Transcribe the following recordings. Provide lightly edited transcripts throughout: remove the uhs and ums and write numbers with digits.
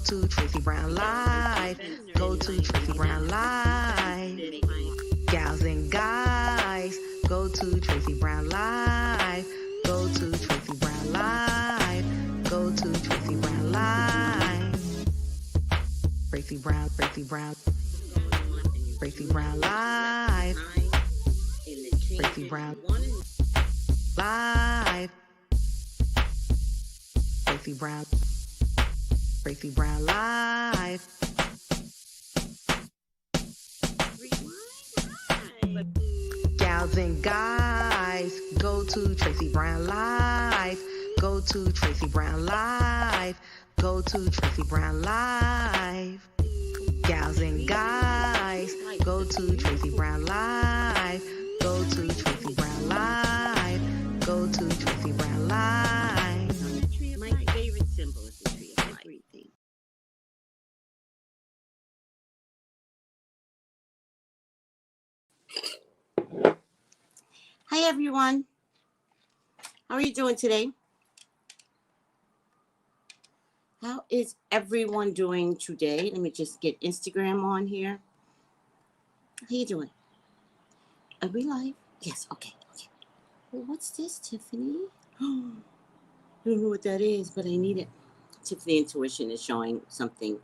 to Tracey Brown Live. Go to Tracey Brown Live. Gals and guys, go to Tracey Brown Live. Go to Tracey Brown Live. Go to Tracey Brown Live. Tracey Brown, Tracey Brown. Tracey Brown Live. Tracey Brown Live. Tracey Brown. Tracey Brown Live. Gals and guys, go to Tracey Brown Live. Go to Tracey Brown Live. Go to Tracey Brown Live. Gals and guys, go to Tracey Brown Live. Go to Tracey Brown Live. Go to Tracey Brown Live. My favorite symbol is the tree of everything. Hi everyone. How are you doing today? How is everyone doing today? Let me just get Instagram on here. How you doing? Are we live? Yes, okay. Well, what's this, Tiffany? I don't know what that is, but I need it. Tiffany Intuition is showing something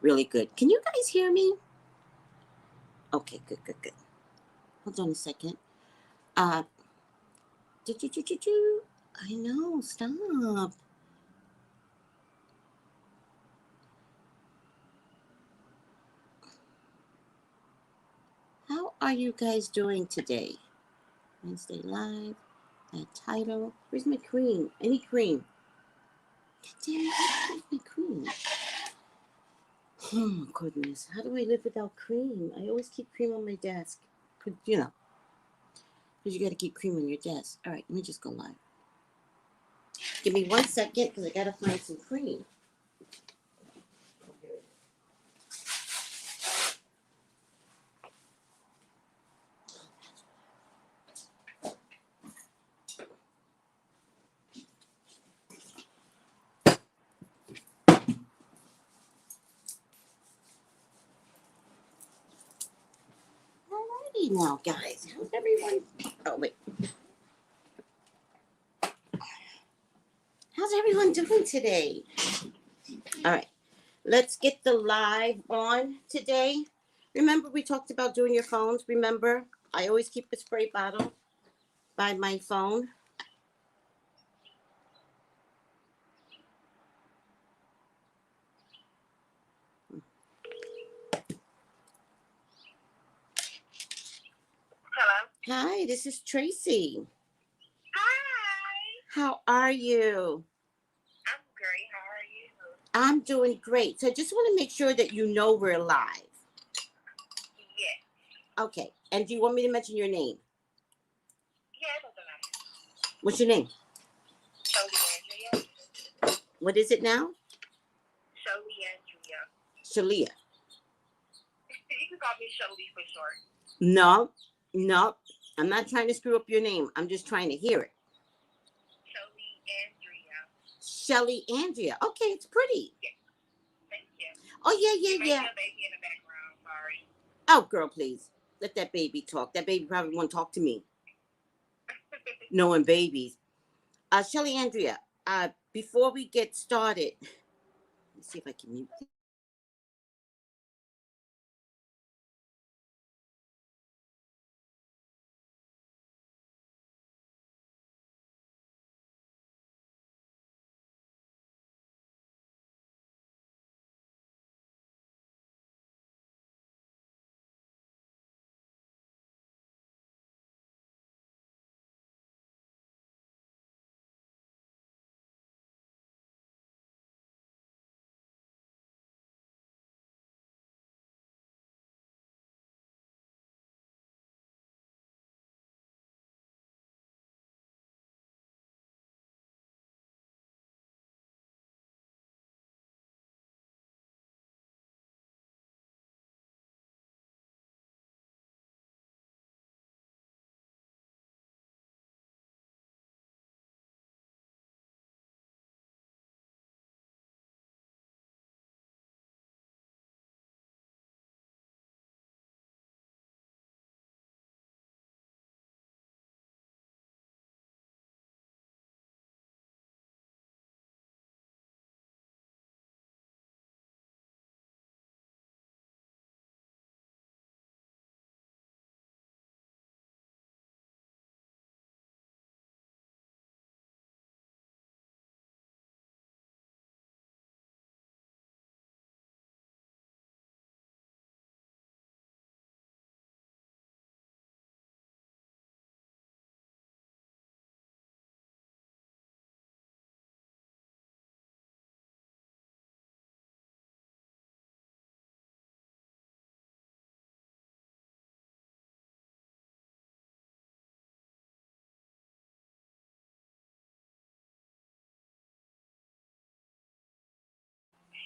really good. Can you guys hear me? Okay, good. Hold on a second. I know, stop. How are you guys doing today? Wednesday live, that title. Where's my cream? Any cream? God damn it, where's my cream? Oh, goodness. How do I live without cream? I always keep cream on my desk. You know, because you got to keep cream on your desk. All right, let me just go live. Give me 1 second because I got to find some cream. Alrighty now, guys. How's everyone? Oh, wait. How's everyone doing today? All right. Let's get the live on today. Remember, we talked about doing your phones. Remember, I always keep a spray bottle by my phone. Hello. Hi, this is Tracey. Hi. How are you? I'm great. How are you? I'm doing great. So I just want to make sure that you know we're live. Yes. Okay. And do you want me to mention your name? Yeah, it doesn't matter. What's your name? Shelly Andrea. What is it now? Shelly Andrea. Shalia. You can call me Shelly for short. No. I'm not trying to screw up your name. I'm just trying to hear it. Shelly Andrea. Shelly Andrea. Okay, it's pretty. Yes. Thank you. Oh, yeah. You may hear a baby in the background. Sorry. Oh, girl, please. Let that baby talk. That baby probably won't talk to me. Knowing babies. Shelly Andrea, before we get started, let's see if I can mute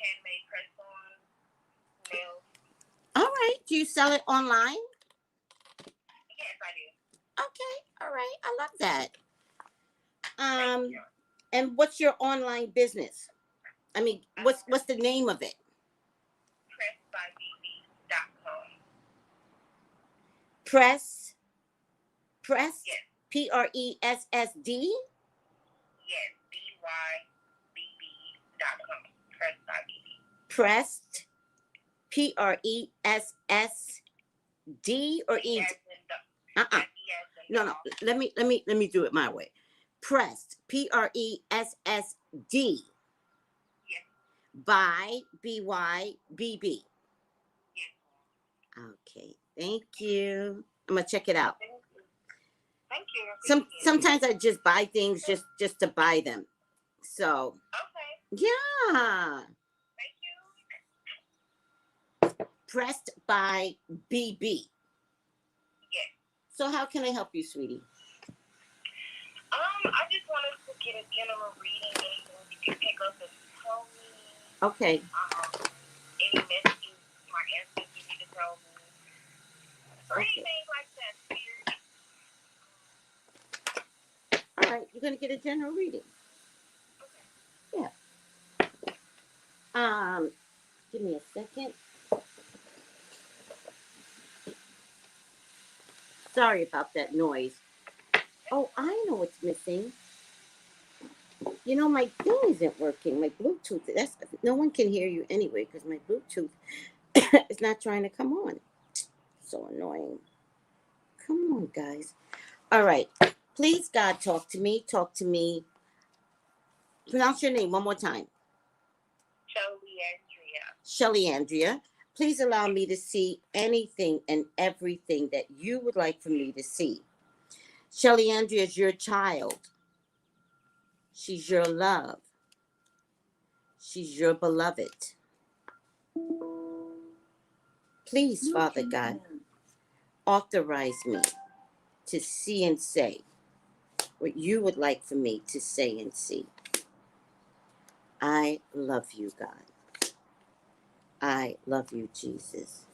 handmade press-on nails. All right. Do you sell it online? Yes, I do. Okay. All right. I love that. Thank you. And what's your online business? I mean, what's the name of it? PressByBB.com. Press. Yes. PRESSD. Yes, BYBB.com. PressByBB. Pressed. PRESSD or E? No. Let me do it my way. Pressed. PRESSD. Yes. By BYBB. Yes. Okay. Thank you. I'm gonna check it out. Thank you. Sometimes I just buy things just to buy them. So Okay. yeah. Thank you. Pressed by BB. Yes. So how can I help you, sweetie? I just wanted to get a general reading. Anything you can pick up and tell me. Okay. Any messages my ancestors need to tell me. Or Okay. anything like that. Weird. All right. You're gonna get a general reading. Yeah. Give me a second. Sorry about that noise. Oh, I know what's missing. You know, my thing isn't working. My Bluetooth. No one can hear you anyway because my Bluetooth is not trying to come on. So annoying. Come on, guys. All right. Please, God, talk to me. Talk to me. Pronounce your name one more time. Shelly Andrea. Shelly Andrea. Please allow me to see anything and everything that you would like for me to see. Shelly Andrea is your child. She's your love. She's your beloved. Please, Father God, authorize me to see and say what you would like for me to say and see. I love you, God. I love you, Jesus.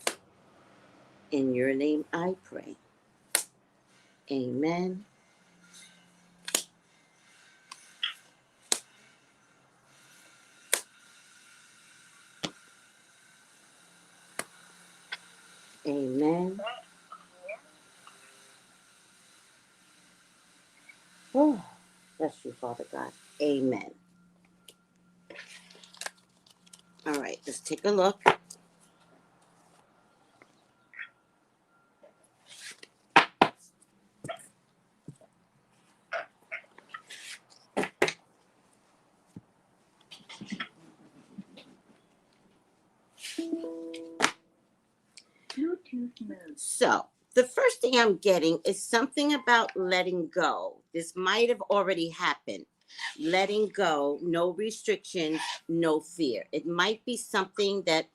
In your name I pray. Amen. Amen. Oh, bless you, Father God. Amen. All right, let's take a look. So, the first thing I'm getting is something about letting go. This might have already happened. Letting go, no restrictions, no fear. It might be something that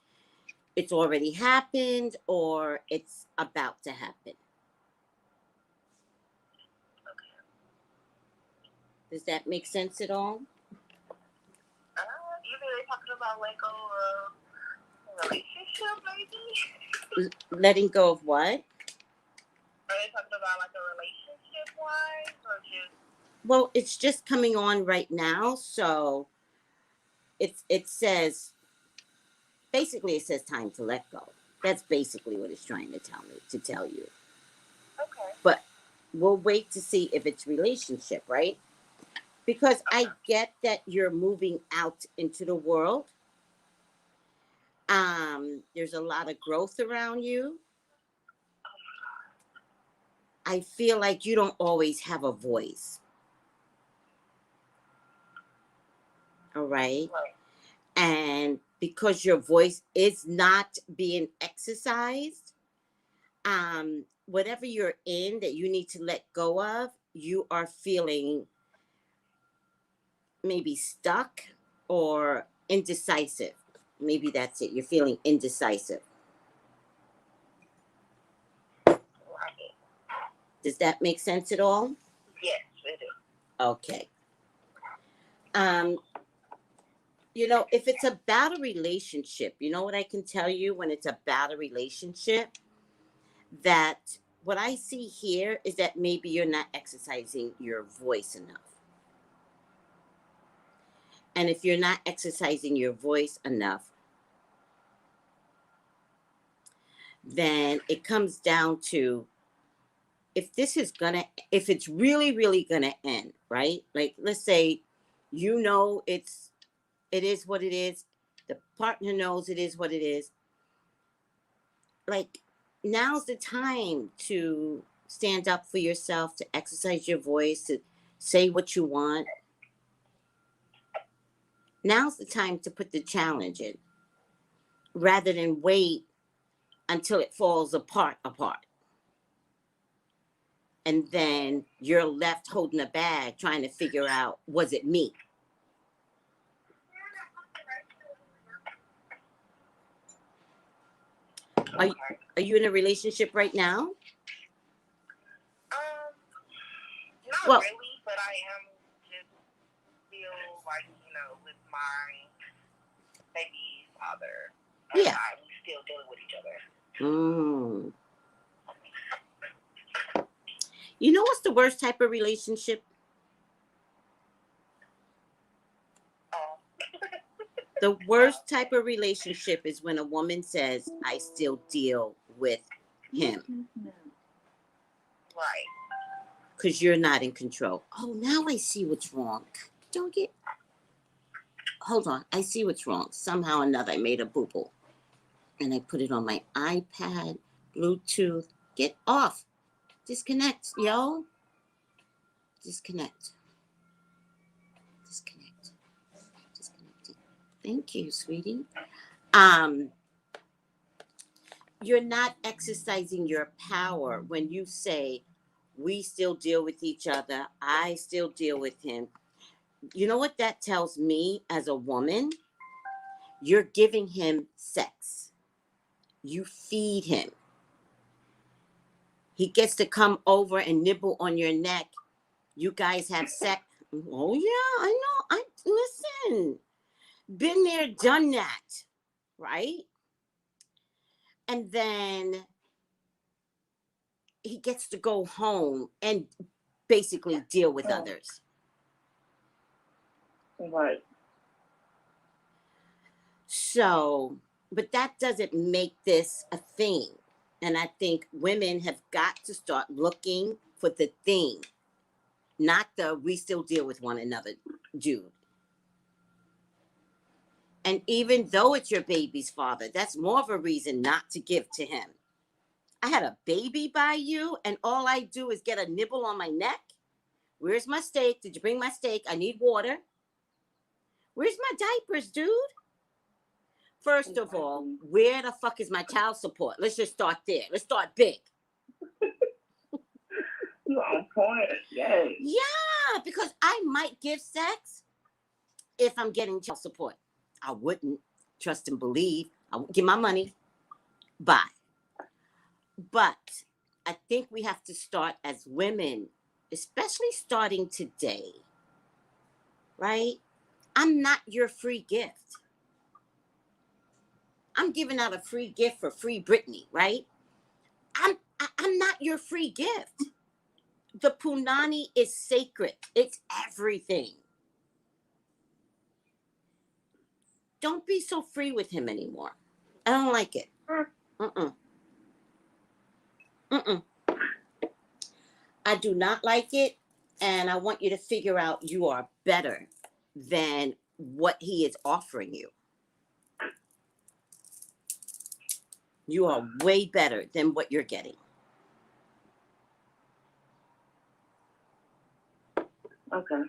it's already happened or it's about to happen. Does that make sense at all? Either they're talking about let go of a relationship, maybe? Letting go of what? Are they talking about like a relationship wise or just? Well, it's just coming on right now, so it says basically it says time to let go. That's basically what it's trying to tell you. Okay. But we'll wait to see if it's relationship, right? Because I get that you're moving out into the world. There's a lot of growth around you. I feel like you don't always have a voice. All right. Right. And because your voice is not being exercised, whatever you're in that you need to let go of, you are feeling maybe stuck or indecisive. Maybe that's it. You're feeling indecisive. Right. Does that make sense at all? Yes, it is. Okay. You know, if it's about a relationship, you know what I can tell you when it's about a relationship? That what I see here is that maybe you're not exercising your voice enough. And if you're not exercising your voice enough, then it comes down to if it's really, really gonna end, right? Like, let's say, you know, it is what it is. The partner knows it is what it is. Like, now's the time to stand up for yourself, to exercise your voice, to say what you want. Now's the time to put the challenge in, rather than wait until it falls apart. And then you're left holding a bag trying to figure out, was it me? Are you in a relationship right now? Not really, but I am just feel like, you know, with my baby's father. Yeah. We still dealing with each other. You know what's the worst type of relationship? The worst type of relationship is when a woman says, I still deal with him. Right. Because you're not in control. Oh, now I see what's wrong. Hold on. I see what's wrong. Somehow or another, I made a boo-boo. And I put it on my iPad, Bluetooth. Get off. Disconnect, yo. Disconnect. Thank you, sweetie. You're not exercising your power when you say, we still deal with each other. I still deal with him. You know what that tells me as a woman? You're giving him sex. You feed him. He gets to come over and nibble on your neck. You guys have sex. Oh, yeah, I know. Listen. Been there, done that. Right? And then he gets to go home and basically deal with others. Right. So, but that doesn't make this a thing. And I think women have got to start looking for the thing, not the we still deal with one another dude. And even though it's your baby's father, that's more of a reason not to give to him. I had a baby by you, and all I do is get a nibble on my neck. Where's my steak? Did you bring my steak? I need water. Where's my diapers, dude? First of all, where the fuck is my child support? Let's just start there. Let's start big. You're on point. Yes. Yeah, because I might give sex if I'm getting child support. I wouldn't trust and believe. I would give my money. Bye. But I think we have to start as women, especially starting today, right? I'm not your free gift. I'm giving out a free gift for free Britney, right? I'm not your free gift. The punani is sacred. It's everything. Don't be so free with him anymore. I don't like it. I do not like it, and I want you to figure out you are better than what he is offering you. You are way better than what you're getting. Okay.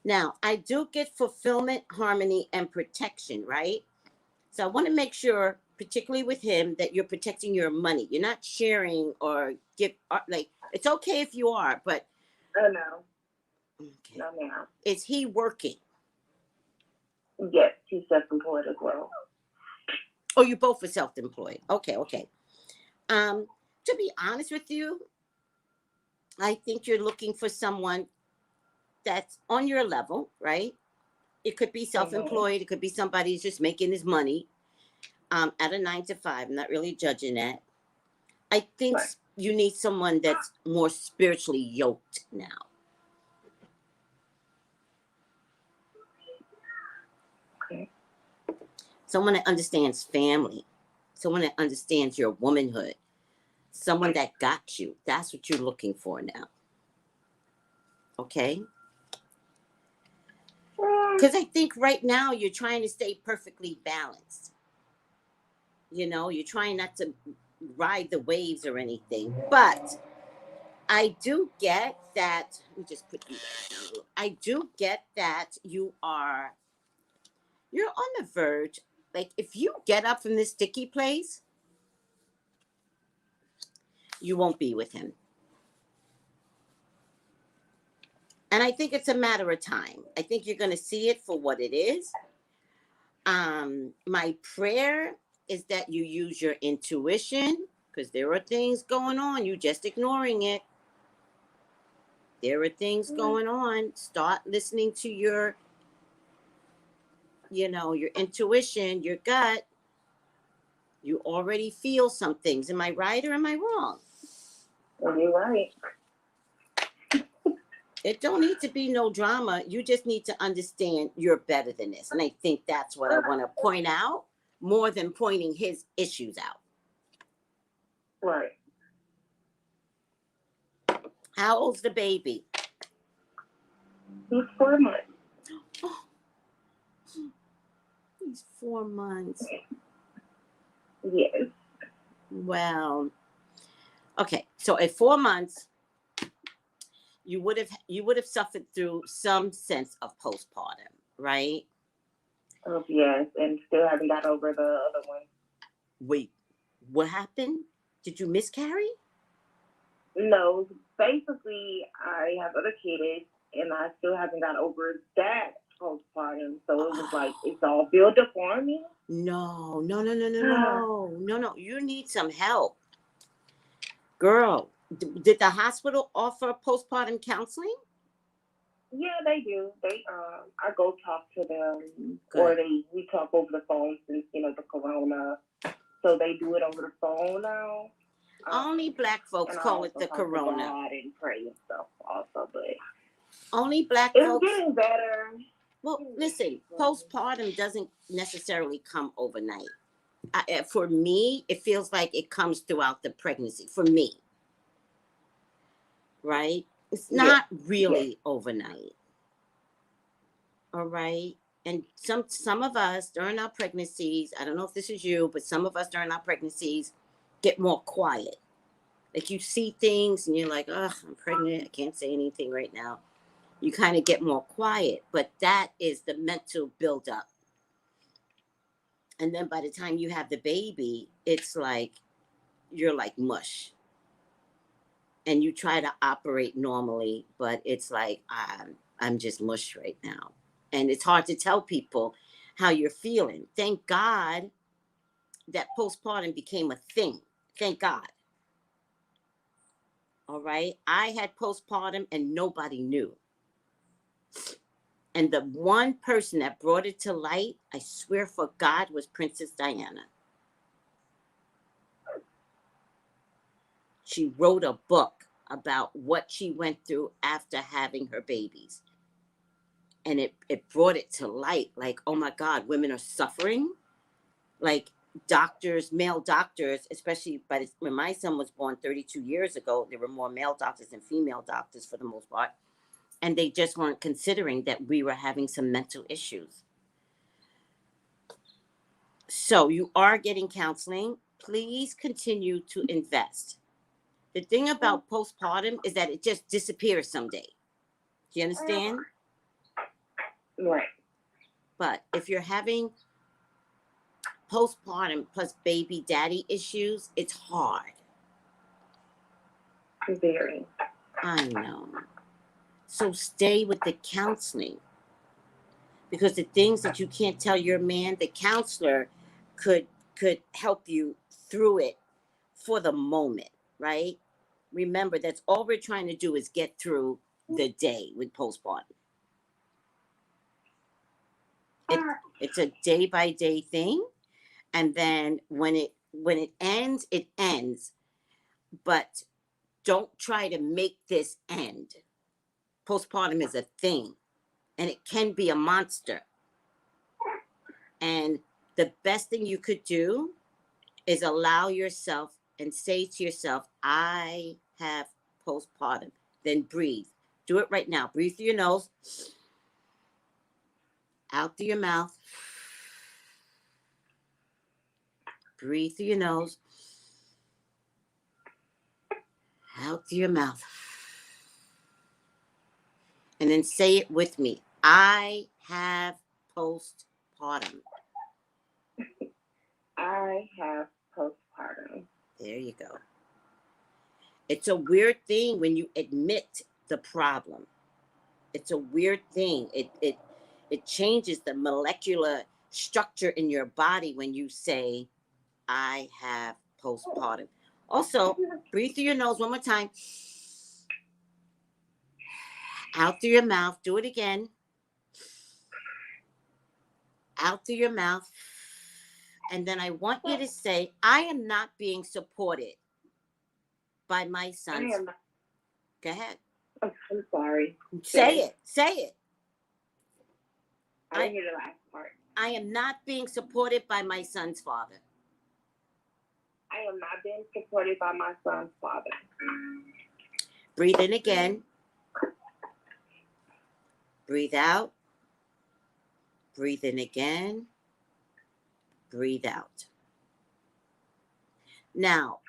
Now, I do get fulfillment, harmony, and protection, right? So I want to make sure, particularly with him, that you're protecting your money. You're not sharing or it's okay if you are, but. Oh, no. Okay. No, ma'am. Is he working? Yes, he's self-employed as well. Oh, you both are self-employed. Okay. To be honest with you, I think you're looking for someone that's on your level, right? It could be self-employed. It could be somebody who's just making his money at a 9 to 5. I'm not really judging that. I think you need someone that's more spiritually yoked now. Okay. Someone that understands family. Someone that understands your womanhood. Someone that got you. That's what you're looking for now. Okay? Because I think right now you're trying to stay perfectly balanced. You know, you're trying not to ride the waves or anything. But I do get that. Let me just put you guys down a little. I do get that you're on the verge. Like, if you get up from this sticky place, you won't be with him. And I think it's a matter of time. I think you're going to see it for what it is. My prayer is that you use your intuition, because there are things going on. You're just ignoring it. There are things going on. Start listening to your intuition, your gut. You already feel some things. Am I right or am I wrong? You're right. It don't need to be no drama. You just need to understand you're better than this. And I think that's what I want to point out more than pointing his issues out. Right. How old's the baby? He's 4 months. Oh, he's 4 months. Yes. Well, okay. So at 4 months, you would have suffered through some sense of postpartum, right? Oh, yes, and still haven't got over the other one. Wait, what happened? Did you miscarry? No, basically, I have other kids, and I still haven't got over that postpartum. So it was like, it's all built up on me. No. You need some help. Girl, did the hospital offer postpartum counseling? Yeah, they do. I go talk to them, Good. or we talk over the phone since, the corona. So they do it over the phone now. Only Black folks call it the corona. God and pray and stuff also, but only Black it's folks. getting better. Well, listen, postpartum doesn't necessarily come overnight. For me, it feels like it comes throughout the pregnancy. For me, right? It's not really overnight. All right. And some of us during our pregnancies, I don't know if this is you, but some of us during our pregnancies get more quiet. Like, you see things and you're like, oh, I'm pregnant. I can't say anything right now. You kind of get more quiet, but that is the mental buildup. And then by the time you have the baby, it's like, you're like mush. And you try to operate normally, but it's like, I'm just mush right now. And it's hard to tell people how you're feeling. Thank God that postpartum became a thing. Thank God. All right. I had postpartum and nobody knew. And the one person that brought it to light, I swear for God, was Princess Diana. She wrote a book about what she went through after having her babies. And it brought it to light. Like, oh my God, women are suffering. Like, doctors, male doctors, especially when my son was born 32 years ago, there were more male doctors than female doctors for the most part. And they just weren't considering that we were having some mental issues. So you are getting counseling. Please continue to invest. The thing about postpartum is that it just disappears someday. Do you understand? Right. But if you're having postpartum plus baby daddy issues, it's hard. Very. I know. So stay with the counseling. Because the things that you can't tell your man, the counselor could help you through it for the moment, right? Remember, that's all we're trying to do is get through the day with postpartum. It's a day by day thing, and then when it ends, it ends. But don't try to make this end. Postpartum is a thing, and it can be a monster. And the best thing you could do is allow yourself and say to yourself, I have postpartum. Then breathe. Do it right now. Breathe through your nose, out through your mouth. Breathe through your nose, out through your mouth. And then say it with me. I have postpartum. I have postpartum. There you go. It's a weird thing when you admit the problem. It's a weird thing. It changes the molecular structure in your body when you say, I have postpartum. Also, breathe through your nose one more time. Out through your mouth. Do it again. Out through your mouth. And then I want you to say, I am not being supported by my sons. Go ahead. Oh, I'm sorry. Say it. Say it. I didn't hear the last part. I am not being supported by my son's father. I am not being supported by my son's father. Breathe in again. Breathe out. Breathe in again. Breathe out. Now,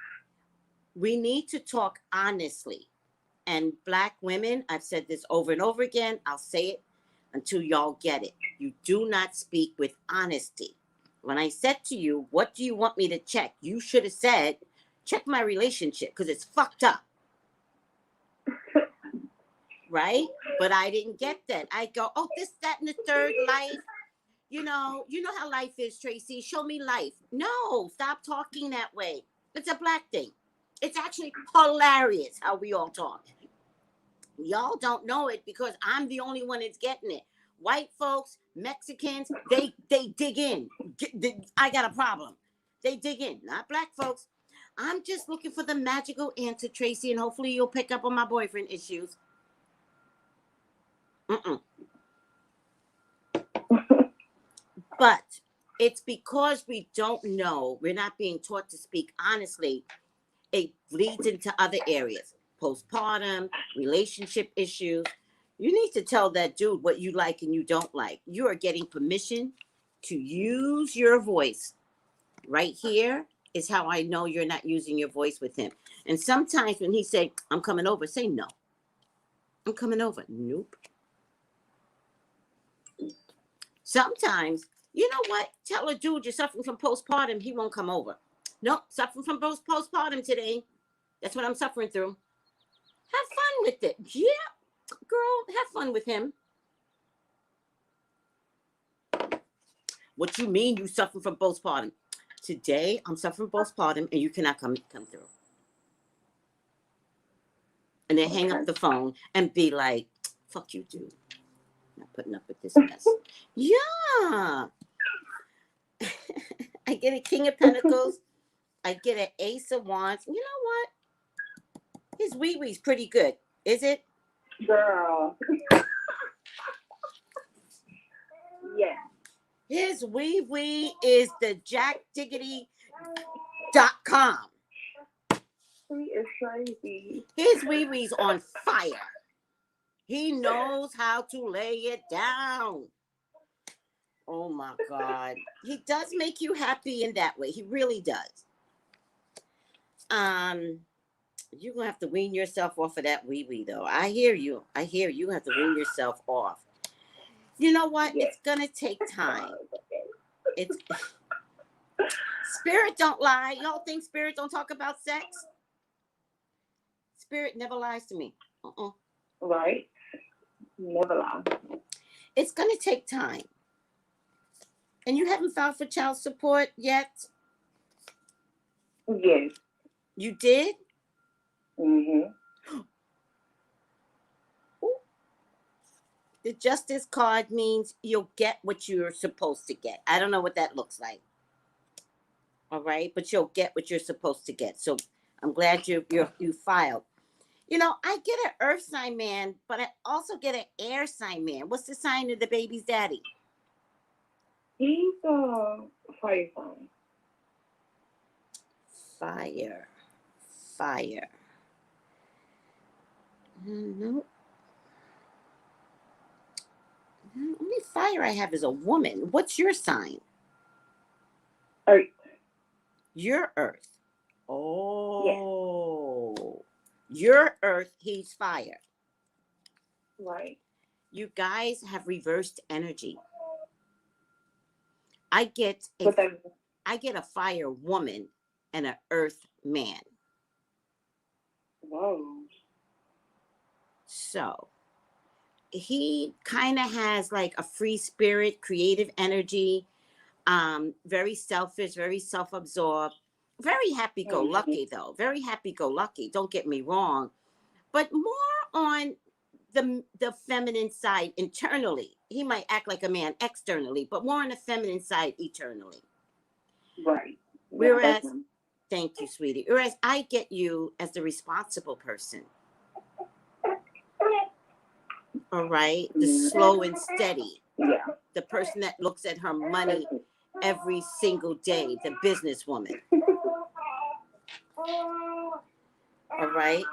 we need to talk honestly. And Black women, I've said this over and over again. I'll say it until y'all get it. You do not speak with honesty. When I said to you, what do you want me to check? You should have said, check my relationship because it's fucked up. Right? But I didn't get that. I go, oh, this, that, and the third life. You know how life is, Tracy. Show me life. No, stop talking that way. It's a Black thing. It's actually hilarious how we all talk. Y'all don't know it because I'm the only one that's getting it. White folks, Mexicans, they dig in. I got a problem. They dig in, not Black folks. I'm just looking for the magical answer, Tracy, and hopefully you'll pick up on my boyfriend issues. But it's because we don't know, we're not being taught to speak honestly. It leads into other areas. Postpartum, relationship issues. You need to tell that dude what you like and you don't like. You are getting permission to use your voice. Right here is how I know you're not using your voice with him. And sometimes when he say, I'm coming over, say no. I'm coming over. Nope. Sometimes, you know what? Tell a dude you're suffering from postpartum, he won't come over. Nope, suffering from postpartum today. That's what I'm suffering through. Have fun with it. Yeah, girl, have fun with him. What you mean you suffer from postpartum? Today, I'm suffering from postpartum and you cannot come through. And then hang up the phone and be like, fuck you, dude. Not putting up with this mess. Yeah. I get a King of Pentacles. I get an Ace of Wands. You know what? His wee-wee's pretty good. Is it? Girl. Yeah. His wee-wee is the jackdiggity.com. He is crazy. His wee-wee's on fire. He knows how to lay it down. Oh my God. He does make you happy in that way. He really does. You're gonna have to wean yourself off of that wee-wee though. I hear you. You have to wean yourself off. You know what? It's gonna take time. It's Spirit don't lie. Y'all think Spirit don't talk about sex? Spirit never lies to me. Right. Never lie. It's gonna take time. And you haven't filed for child support yet? Yes. You did? Mm-hmm. The Justice card means you'll get what you're supposed to get. I don't know what that looks like. All right, but you'll get what you're supposed to get. So I'm glad you filed. You know, I get an earth sign man, but I also get an air sign man. What's the sign of the baby's daddy? He's a fire sign. Fire. No. The only fire I have is a woman. What's your sign? Earth. Your earth. Oh. Yeah. Your earth, he's fire. Right. You guys have reversed energy. I get a fire woman and an earth man. Whoa. So he kind of has like a free spirit, creative energy, very selfish, very self-absorbed, very happy-go-lucky though, very happy-go-lucky, don't get me wrong, but more on the feminine side internally. He might act like a man externally, but more on the feminine side eternally. Right. Whereas, thank you, sweetie. Whereas I get you as the responsible person. All right. The slow and steady. Yeah. The person that looks at her money every single day. The businesswoman. All right.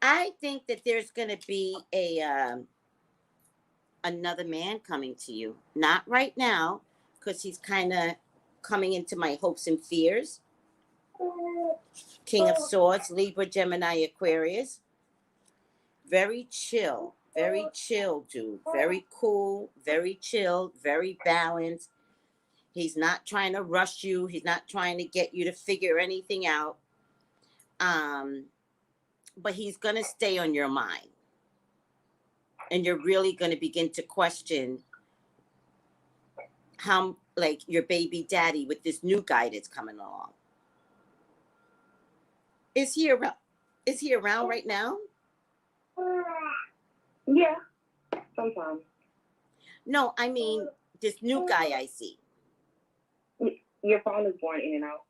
I think that there's going to be another man coming to you. Not right now, because he's kind of coming into my hopes and fears. King of Swords, Libra, Gemini, Aquarius. Very chill, dude. Very cool, very chill, very balanced. He's not trying to rush you. He's not trying to get you to figure anything out. But he's going to stay on your mind. And you're really going to begin to question how, like, your baby daddy with this new guy that's coming along. Is he around right now? Yeah, sometimes. No, I mean, this new guy I see. Your phone is going in and out.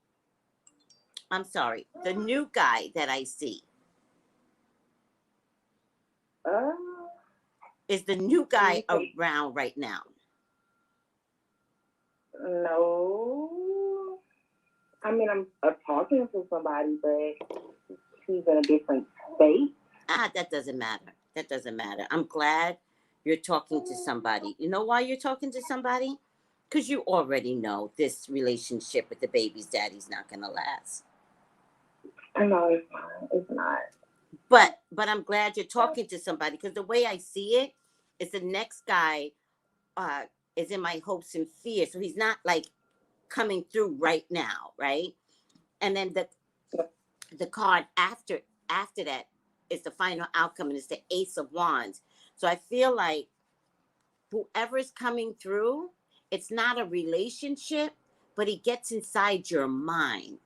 I'm sorry. The new guy that I see. Is the new guy around right now? No. I mean, I'm talking to somebody, but he's in a different state. That doesn't matter. That doesn't matter. I'm glad you're talking to somebody. You know why you're talking to somebody? Because you already know this relationship with the baby's daddy's not going to last. I know it's not. It's not. But I'm glad you're talking to somebody, because the way I see it is the next guy is in my hopes and fears. So he's not like coming through right now, right? And then the card after that is the final outcome, and it's the Ace of Wands. So I feel like whoever's coming through, it's not a relationship, but he gets inside your mind.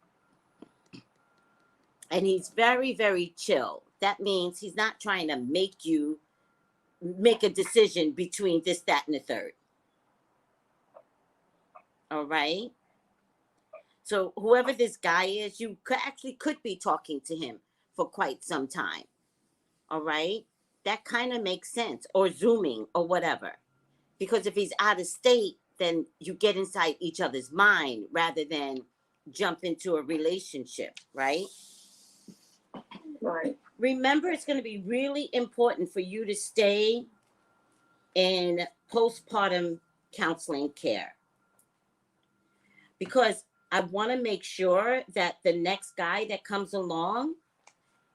And he's very, very chill. That means he's not trying to make you make a decision between this, that, and the third. All right? So whoever this guy is, you could be talking to him for quite some time. All right? That kind of makes sense. Or Zooming or whatever. Because if he's out of state, then you get inside each other's mind rather than jump into a relationship, right? Right. Remember, it's going to be really important for you to stay in postpartum counseling care. Because I want to make sure that the next guy that comes along,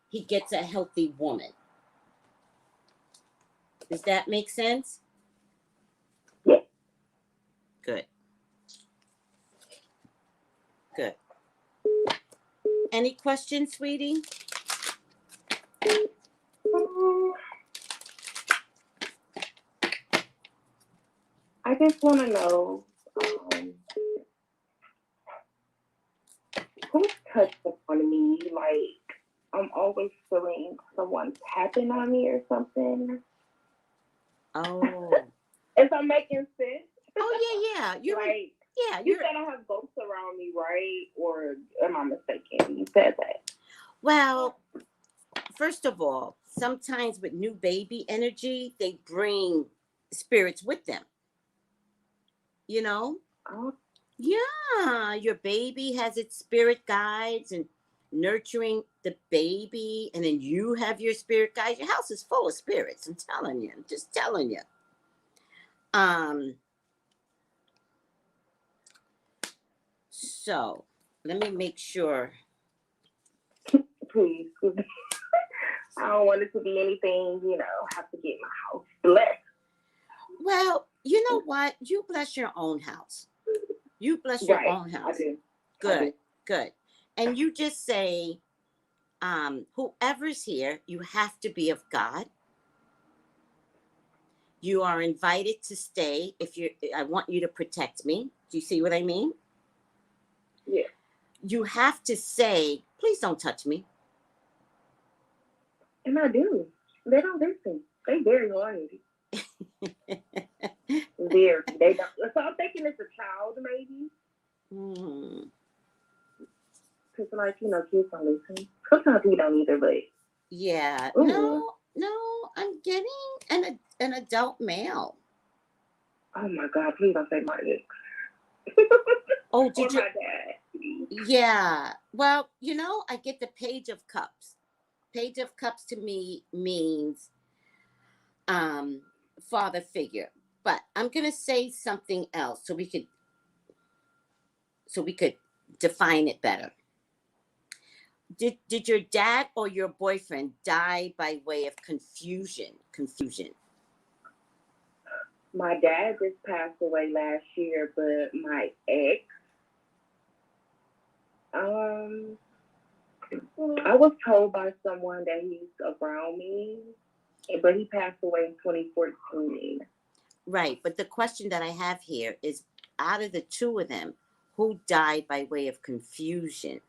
he gets a healthy woman. Does that make sense? Yeah. Good. Good. Any questions, sweetie? I just want to know who's touching on me. Like, I'm always feeling someone tapping on me or something. Oh. If I'm making sense. Oh yeah. You're like, yeah. you said I have ghosts around me, right? Or am I mistaken? You said that. Well, first of all, sometimes with new baby energy, they bring spirits with them. You know? Oh, Yeah, your baby has its spirit guides and nurturing the baby, and then you have your spirit guides. Your house is full of spirits. I'm telling you. I'm just telling you. Um. So let me make sure. please. I don't want it to be anything, have to get my house blessed. Well, you know what? You bless your own house. You bless your own house. I do. Good, good. And you just say, whoever's here, you have to be of God. You are invited to stay. I want you to protect me. Do you see what I mean? Yeah. You have to say, please don't touch me. And I do. They don't listen. They very horny. Very. They don't. So I'm thinking it's a child, maybe. Because, kids don't listen. Sometimes we don't either, but. Yeah. Ooh. No, I'm getting an adult male. Oh my God, please don't say my ex. Oh, did you? My dad. Yeah. Well, I get the Page of Cups. Page of Cups to me means father figure. But I'm gonna say something else so we could define it better. Did your dad or your boyfriend die by way of confusion? My dad just passed away last year, but my ex, I was told by someone that he's around me, but he passed away in 2014. Right, but the question that I have here is, out of the two of them, who died by way of confusion?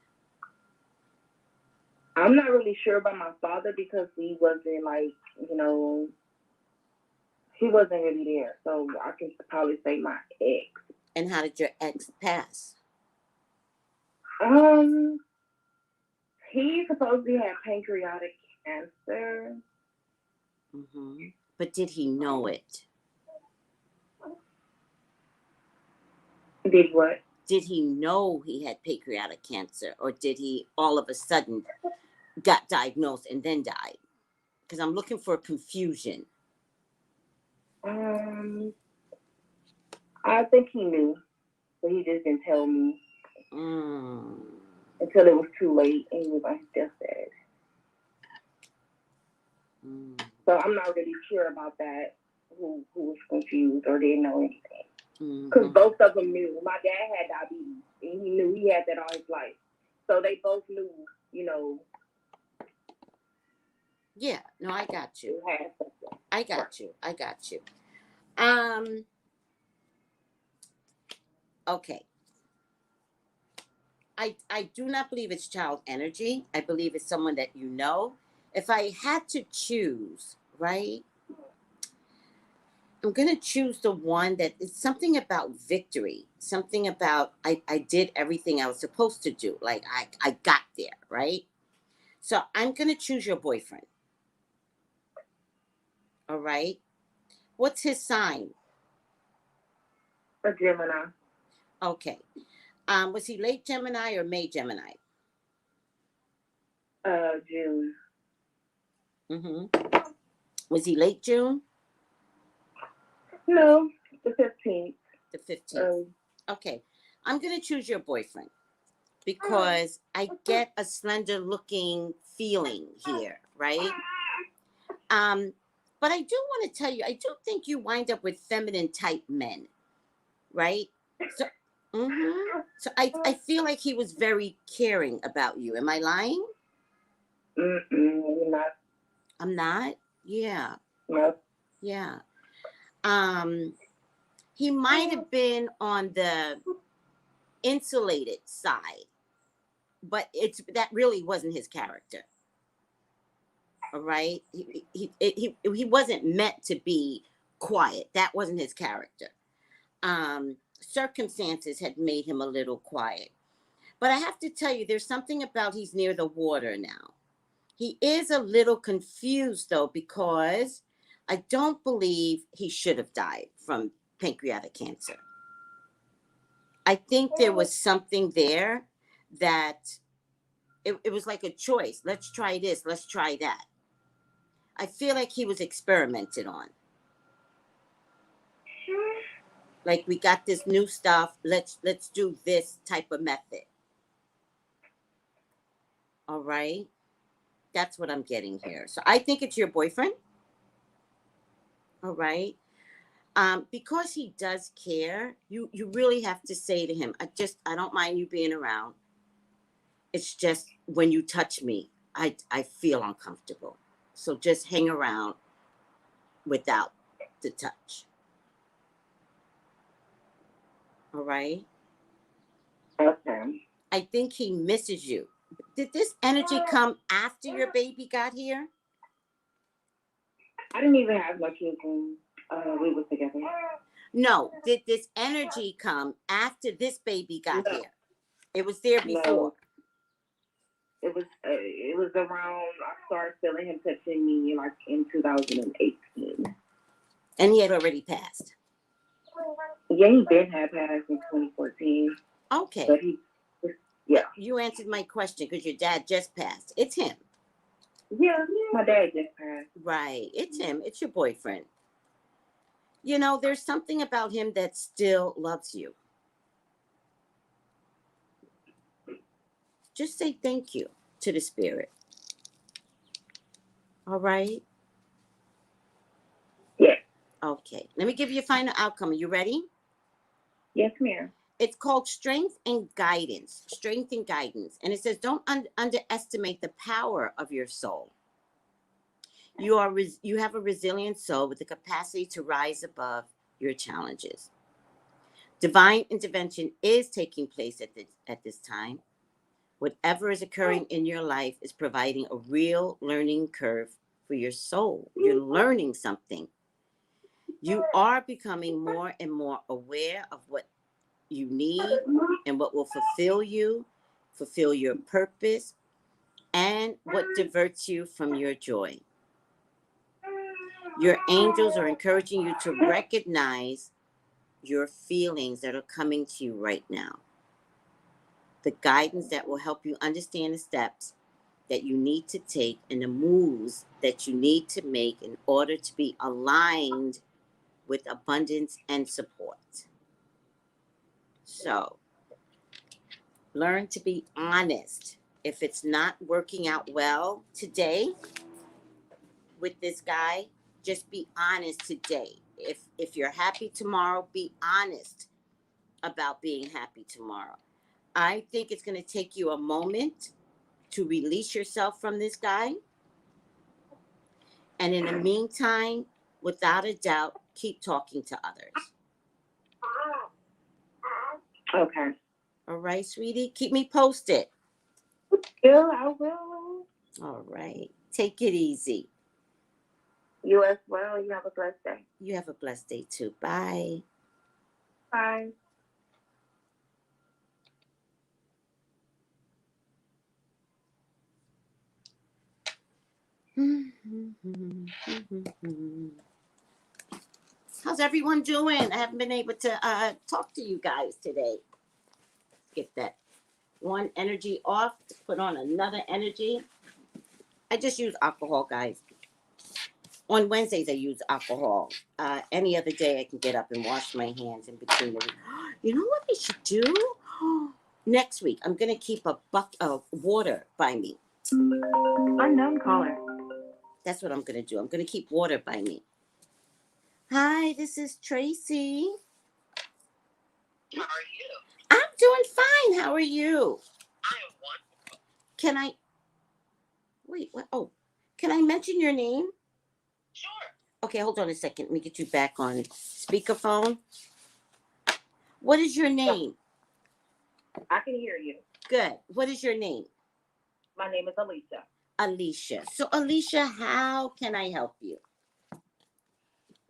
I'm not really sure about my father because he wasn't he wasn't really there. So I can probably say my ex. And how did your ex pass? He supposedly had pancreatic cancer. Mm-hmm. But did he know it? Did what? Did he know he had pancreatic cancer, or did he all of a sudden got diagnosed and then died? Because I'm looking for confusion. I think he knew, but he just didn't tell me until it was too late, and he was like, just dead. So I'm not really sure about that. Who was confused or didn't know anything? Because both of them knew. My dad had diabetes, and he knew he had that all his life. So they both knew, Yeah, no, I got you. I got you. Okay. I do not believe it's child energy. I believe it's someone that you know. If I had to choose, right? I'm going to choose the one that is something about victory. Something about I did everything I was supposed to do. Like I got there, right? So I'm going to choose your boyfriend. All right. What's his sign? A Gemini. Okay. Was he late Gemini or May Gemini? June. Was he late June? No, the 15th. The 15th. Okay. I'm going to choose your boyfriend because I get a slender looking feeling here, right? But I do want to tell you, I do think you wind up with feminine type men, right? So, so I feel like he was very caring about you. Am I lying? You're not. I'm not? Yeah. No. Yeah. He might have been on the insulated side, but that really wasn't his character. All right. He wasn't meant to be quiet. That wasn't his character. Circumstances had made him a little quiet. But I have to tell you, there's something about he's near the water now. He is a little confused, though, because I don't believe he should have died from pancreatic cancer. I think there was something there that it was like a choice. Let's try this. Let's try that. I feel like he was experimented on. Like, we got this new stuff. Let's do this type of method. All right. That's what I'm getting here. So I think it's your boyfriend. All right. Because he does care, you really have to say to him, I don't mind you being around. It's just when you touch me, I feel uncomfortable. So just hang around without the touch. All right. Okay. I think he misses you. Did this energy come after your baby got here? I didn't even have much kids when we were together. No. Did this energy come after this baby got here? It was there before. No. It was around, I started feeling him touching me like in 2018. And he had already passed. Yeah, he did have passed in 2014. Okay. But yeah. You answered my question because your dad just passed. It's him. Yeah, my dad just passed. Right. It's him. It's your boyfriend. You know, there's something about him that still loves you. Just say thank you to the spirit. All right? Yeah. Okay. Let me give you a final outcome. Are you ready? Yes, ma'am. It's called strength and guidance. Strength and guidance. And it says, don't underestimate the power of your soul. You have a resilient soul with the capacity to rise above your challenges. Divine intervention is taking place at this time. Whatever is occurring in your life is providing a real learning curve for your soul. You're learning something. You are becoming more and more aware of what you need and what will fulfill your purpose, and what diverts you from your joy. Your angels are encouraging you to recognize your feelings that are coming to you right now. The guidance that will help you understand the steps that you need to take and the moves that you need to make in order to be aligned with abundance and support. So, learn to be honest. If it's not working out well today with this guy, just be honest today. If you're happy tomorrow, be honest about being happy tomorrow. I think it's going to take you a moment to release yourself from this guy. And in the meantime, without a doubt, keep talking to others. Okay. All right, sweetie. Keep me posted. Yeah, I will. All right. Take it easy. You as well. You have a blessed day. You have a blessed day too. Bye. Bye. How's everyone doing? I haven't been able to talk to you guys today. Get that one energy off to put on another energy. I just use alcohol, guys. On Wednesdays, I use alcohol. Any other day, I can get up and wash my hands in between the. You know what I should do? Next week, I'm going to keep a bucket of water by me. Unknown caller. That's what I'm going to do. I'm going to keep water by me. Hi, this is Tracey. How are you? I'm doing fine. How are you? I am wonderful. Can I... Wait, what? Oh, can I mention your name? Sure. Okay, hold on a second. Let me get you back on speakerphone. What is your name? I can hear you. Good. What is your name? My name is Alicia. Alicia. So, Alicia, how can I help you?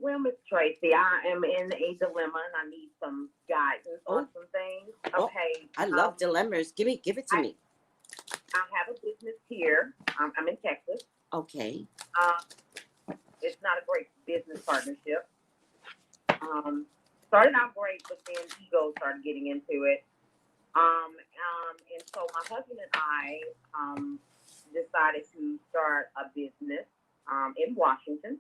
Well, Miss Tracy, I am in a dilemma and I need some guidance on some things. Okay. I love dilemmas. Give it to me. I have a business here. I'm in Texas. Okay. It's not a great business partnership. Started out great, but then ego started getting into it. And so my husband and I decided to start a business in Washington.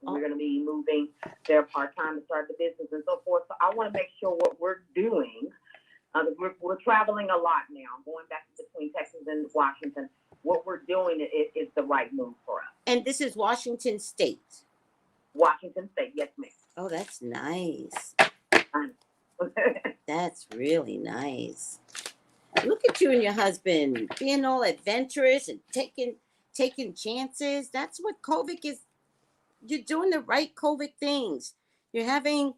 We're going to be moving there part-time to start the business and so forth. So I want to make sure what we're doing, we're traveling a lot now, going back between Texas and Washington. What we're doing is the right move for us. And this is Washington State. Washington State, yes, ma'am. Oh, that's nice. That's really nice. Look at you and your husband being all adventurous and taking chances. That's what COVID is. You're doing the right COVID things. You're having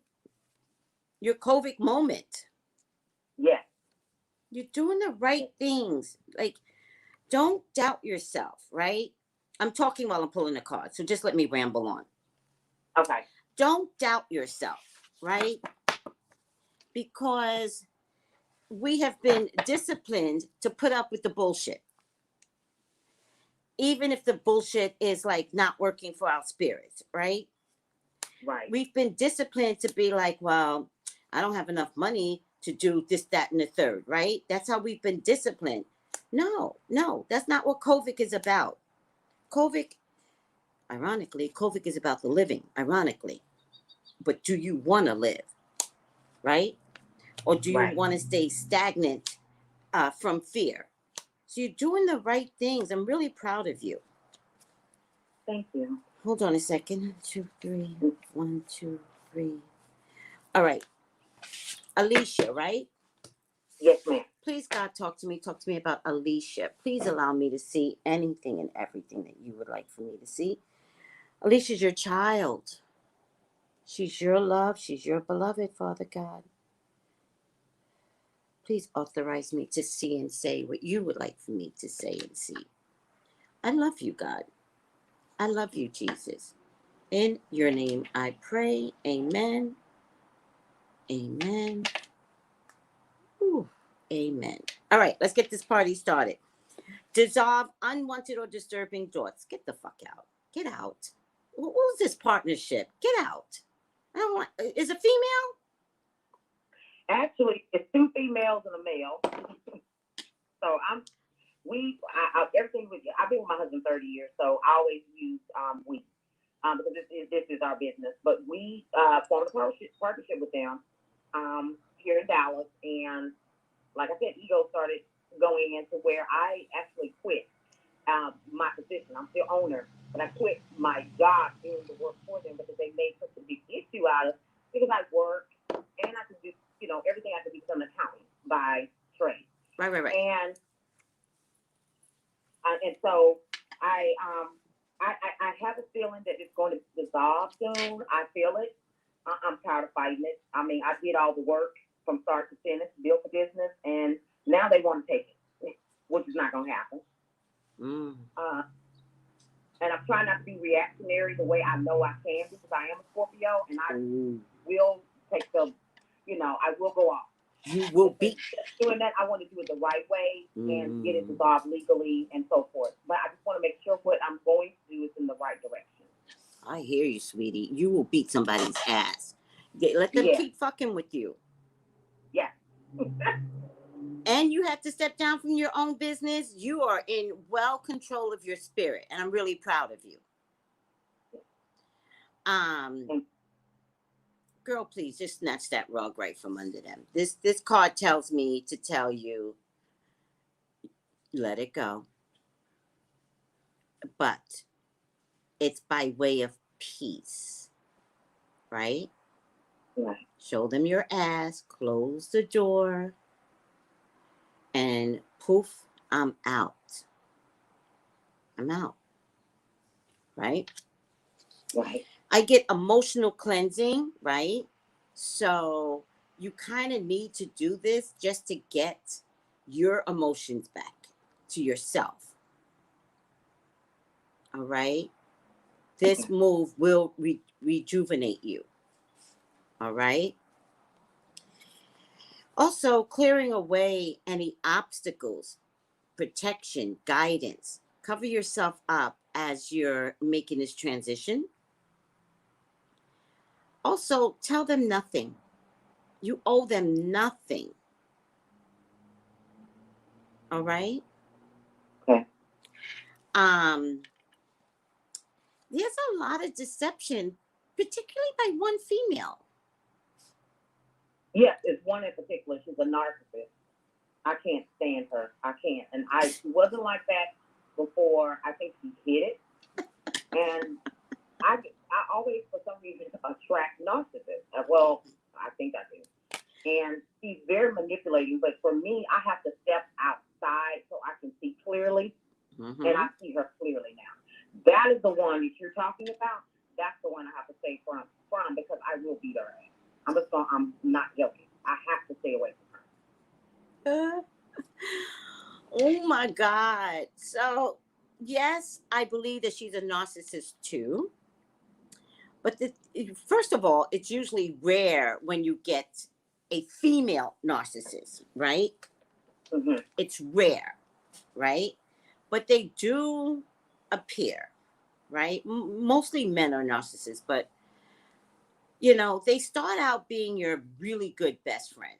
your COVID moment. Yes. You're doing the right things. Like, don't doubt yourself, right? I'm talking while I'm pulling the card, so just let me ramble on. Okay. Don't doubt yourself, right? Because we have been disciplined to put up with the bullshit. Even if the bullshit is like not working for our spirits, right? Right. We've been disciplined to be like, well, I don't have enough money to do this, that, and the third, right? That's how we've been disciplined. No, that's not what COVID is about. Ironically, COVID is about the living, ironically. But do you want to live, right? Or do you want to stay stagnant from fear? So you're doing the right things. I'm really proud of you. Thank you. Hold on a second. 2, 3. 1, 2, 3. All right. Alicia, right? Yes, ma'am. Please, God, talk to me. Talk to me about Alicia. Please allow me to see anything and everything that you would like for me to see. Alicia's your child. She's your love. She's your beloved, Father God. Please authorize me to see and say what you would like for me to say and see. I love you, God. I love you, Jesus. In your name I pray. Amen. Amen. Ooh, amen. All right, let's get this party started. Dissolve unwanted or disturbing thoughts. Get the fuck out. Get out. What was this partnership? Get out. I don't want. Is a female? Actually, it's 2 females and a male. So everything with you. I've been with my husband 30 years, so I always use we because this is our business. But we formed a partnership with them here in Dallas, and like I said, ego started going into where I actually quit my position. I'm still owner, but I quit my job doing the work for them because they made such a big issue out of because I work and I could do everything I could become an accountant by trade. Right. And so I have a feeling that it's going to dissolve soon. I feel it. I'm tired of fighting it. I mean, I did all the work from start to finish, built the business, and now they want to take it, which is not going to happen. And I'm trying not to be reactionary the way I know I can because I am a Scorpio, and I will take I will go off. You will be doing that. I want to do it the right way and get it dissolved legally and so forth. But I just want to make sure what I'm going to do is in the right direction. I hear you, sweetie. You will beat somebody's ass. Let them keep fucking with you. Yeah. And you have to step down from your own business. You are in well control of your spirit, and I'm really proud of you. Girl, please just snatch that rug right from under them. This card tells me to tell you, let it go. But it's by way of peace, right? Yeah. Show them your ass, close the door, and poof, I'm out. I'm out. Right? Right. I get emotional cleansing, right? So you kind of need to do this just to get your emotions back to yourself. All right? This move will rejuvenate you. All right. Also, clearing away any obstacles, protection, guidance. Cover yourself up as you're making this transition. Also, tell them nothing. You owe them nothing. All right? Okay. There's a lot of deception, particularly by one female. Yes, it's one in particular. She's a narcissist. I can't stand her. I can't. And she wasn't like that before. I think she hid it. And I always, for some reason, attract narcissists. Well, I think I do. And she's very manipulating. But for me, I have to step outside so I can see clearly. Mm-hmm. And I see her clearly now. That is the one that you're talking about. That's the one I have to stay from because I will beat her ass. I'm not joking. I have to stay away from her. Oh my God. So, yes, I believe that she's a narcissist too. But first of all, it's usually rare when you get a female narcissist, right? Mm-hmm. It's rare, right? But they do appear, right? Mostly men are narcissists, but you know, they start out being your really good best friend.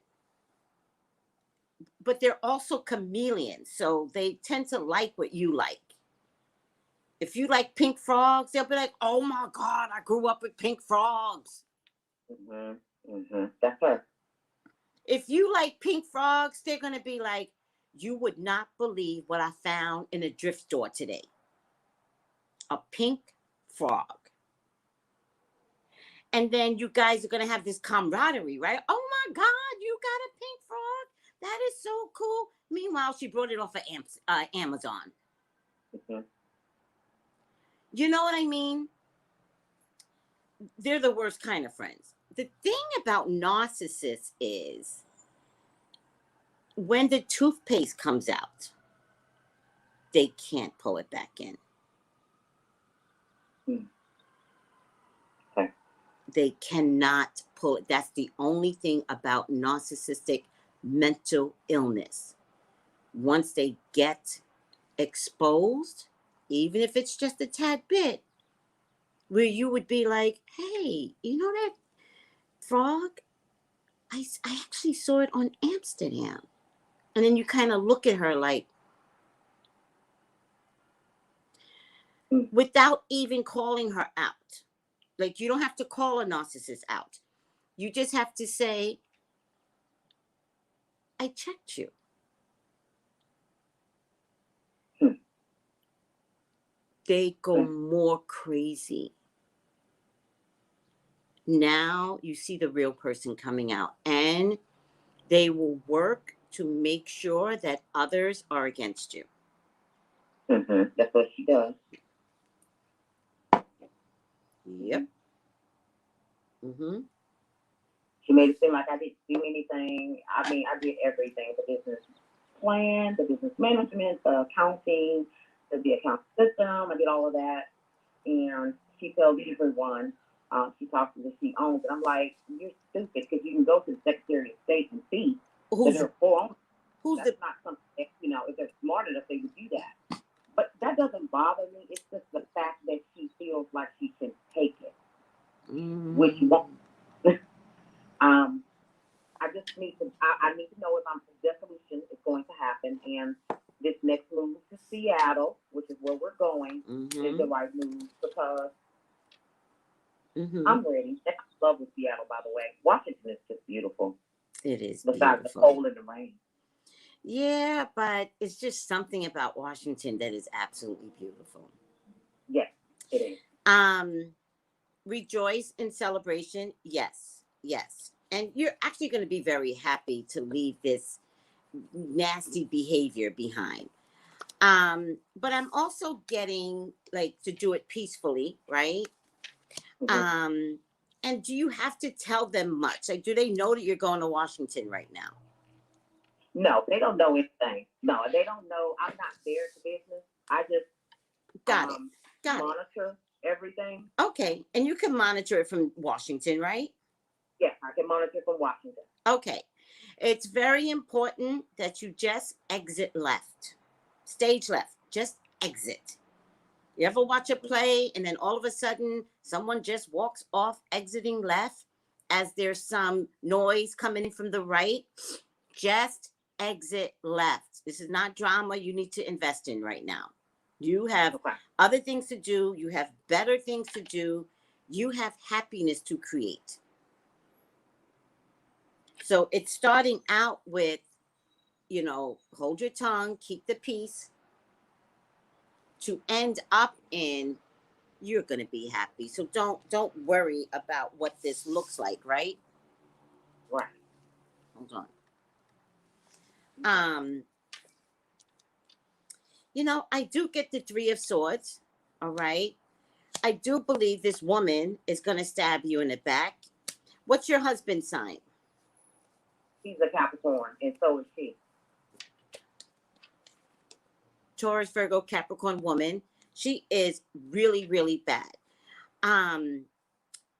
But they're also chameleons, so they tend to like what you like. If you like pink frogs, they'll be like, oh my God, I grew up with pink frogs. Mm-hmm. Mm-hmm. That's her. If you like pink frogs, they're going to be like, you would not believe what I found in a thrift store today. A pink frog. And then you guys are going to have this camaraderie, right? Oh my God, you got a pink frog? That is so cool. Meanwhile, she brought it off of Amazon. Mm-hmm. You know what I mean? They're the worst kind of friends. The thing about narcissists is when the toothpaste comes out, they can't pull it back in. Okay. They cannot pull it. That's the only thing about narcissistic mental illness. Once they get exposed, even if it's just a tad bit, where you would be like, hey, you know that frog? I actually saw it on Amsterdam. And then you kind of look at her like, without even calling her out. Like, you don't have to call a narcissist out. You just have to say, I checked you. They go more crazy. Now you see the real person coming out, and they will work to make sure that others are against you. Mm-hmm. That's what she does. Yep. Mm-hmm. She made it seem like I didn't do anything. I mean, I did everything. The business plan, the business management, the accounting, the account system. I did all of that. And she tells everyone, she talks to the she owns. And I'm like, you're stupid, because you can go to the Secretary of State and see that there are 4 owners. That's not something that, you know, if they're smart enough, they would do that. But that doesn't bother me. It's just the fact that she feels like she can take it, which won't. I just need to. I need to know if dissolution is going to happen, and this next move to Seattle, which is where we're going, is the right move, because I'm ready. I love with Seattle, by the way. Washington is just beautiful. It is. Besides beautiful. The cold and the rain. Yeah, but it's just something about Washington that is absolutely beautiful. Yes, it is. Rejoice in celebration. Yes, yes. And you're actually going to be very happy to leave this nasty behavior behind. But I'm also getting, like, to do it peacefully, right? Mm-hmm. And do you have to tell them much? Like, do they know that you're going to Washington right now? No, they don't know anything. No, they don't know. I'm not there to business. I just got it. Monitor everything. Okay, and you can monitor it from Washington, right? Yes, I can monitor from Washington. Okay. It's very important that you just exit left. Stage left. Just exit. You ever watch a play and then all of a sudden someone just walks off exiting left as there's some noise coming in from the right? Just exit left. This is not drama you need to invest in right now. You have other things to do. You have better things to do. You have happiness to create. So it's starting out with, hold your tongue, keep the peace, to end up in, you're going to be happy. So don't worry about what this looks like, right? Right. Hold on. I do get the Three of Swords. All right. I do believe this woman is going to stab you in the back. What's your husband's sign? He's a Capricorn, and so is she. Taurus, Virgo, Capricorn woman. She is really, really bad.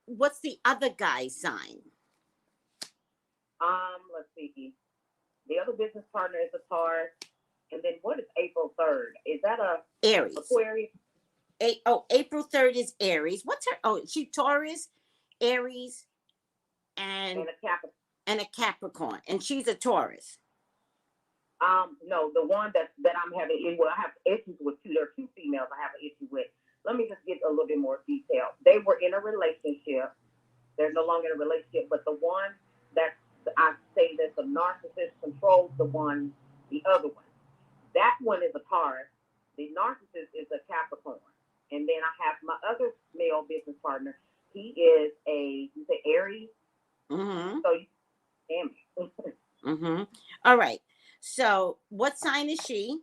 What's the other guy's sign? Let's see. The other business partner is a Taurus. And then what is April 3rd? Is that a Aries? Aquarius? April 3rd is Aries. What's her? Oh, she Taurus, Aries, and a Capricorn. And she's a Taurus. No, the one that I'm having, well, I have issues with two. There are two females I have an issue with. Let me just get a little bit more detail. They were in a relationship. They're no longer in a relationship, but the one that I say that the narcissist controls the other one. That one is a Taurus. The narcissist is a Capricorn. And then I have my other male business partner. He is you say Aries? Mm-hmm. So damn it. Mm-hmm. All right. So what sign is she?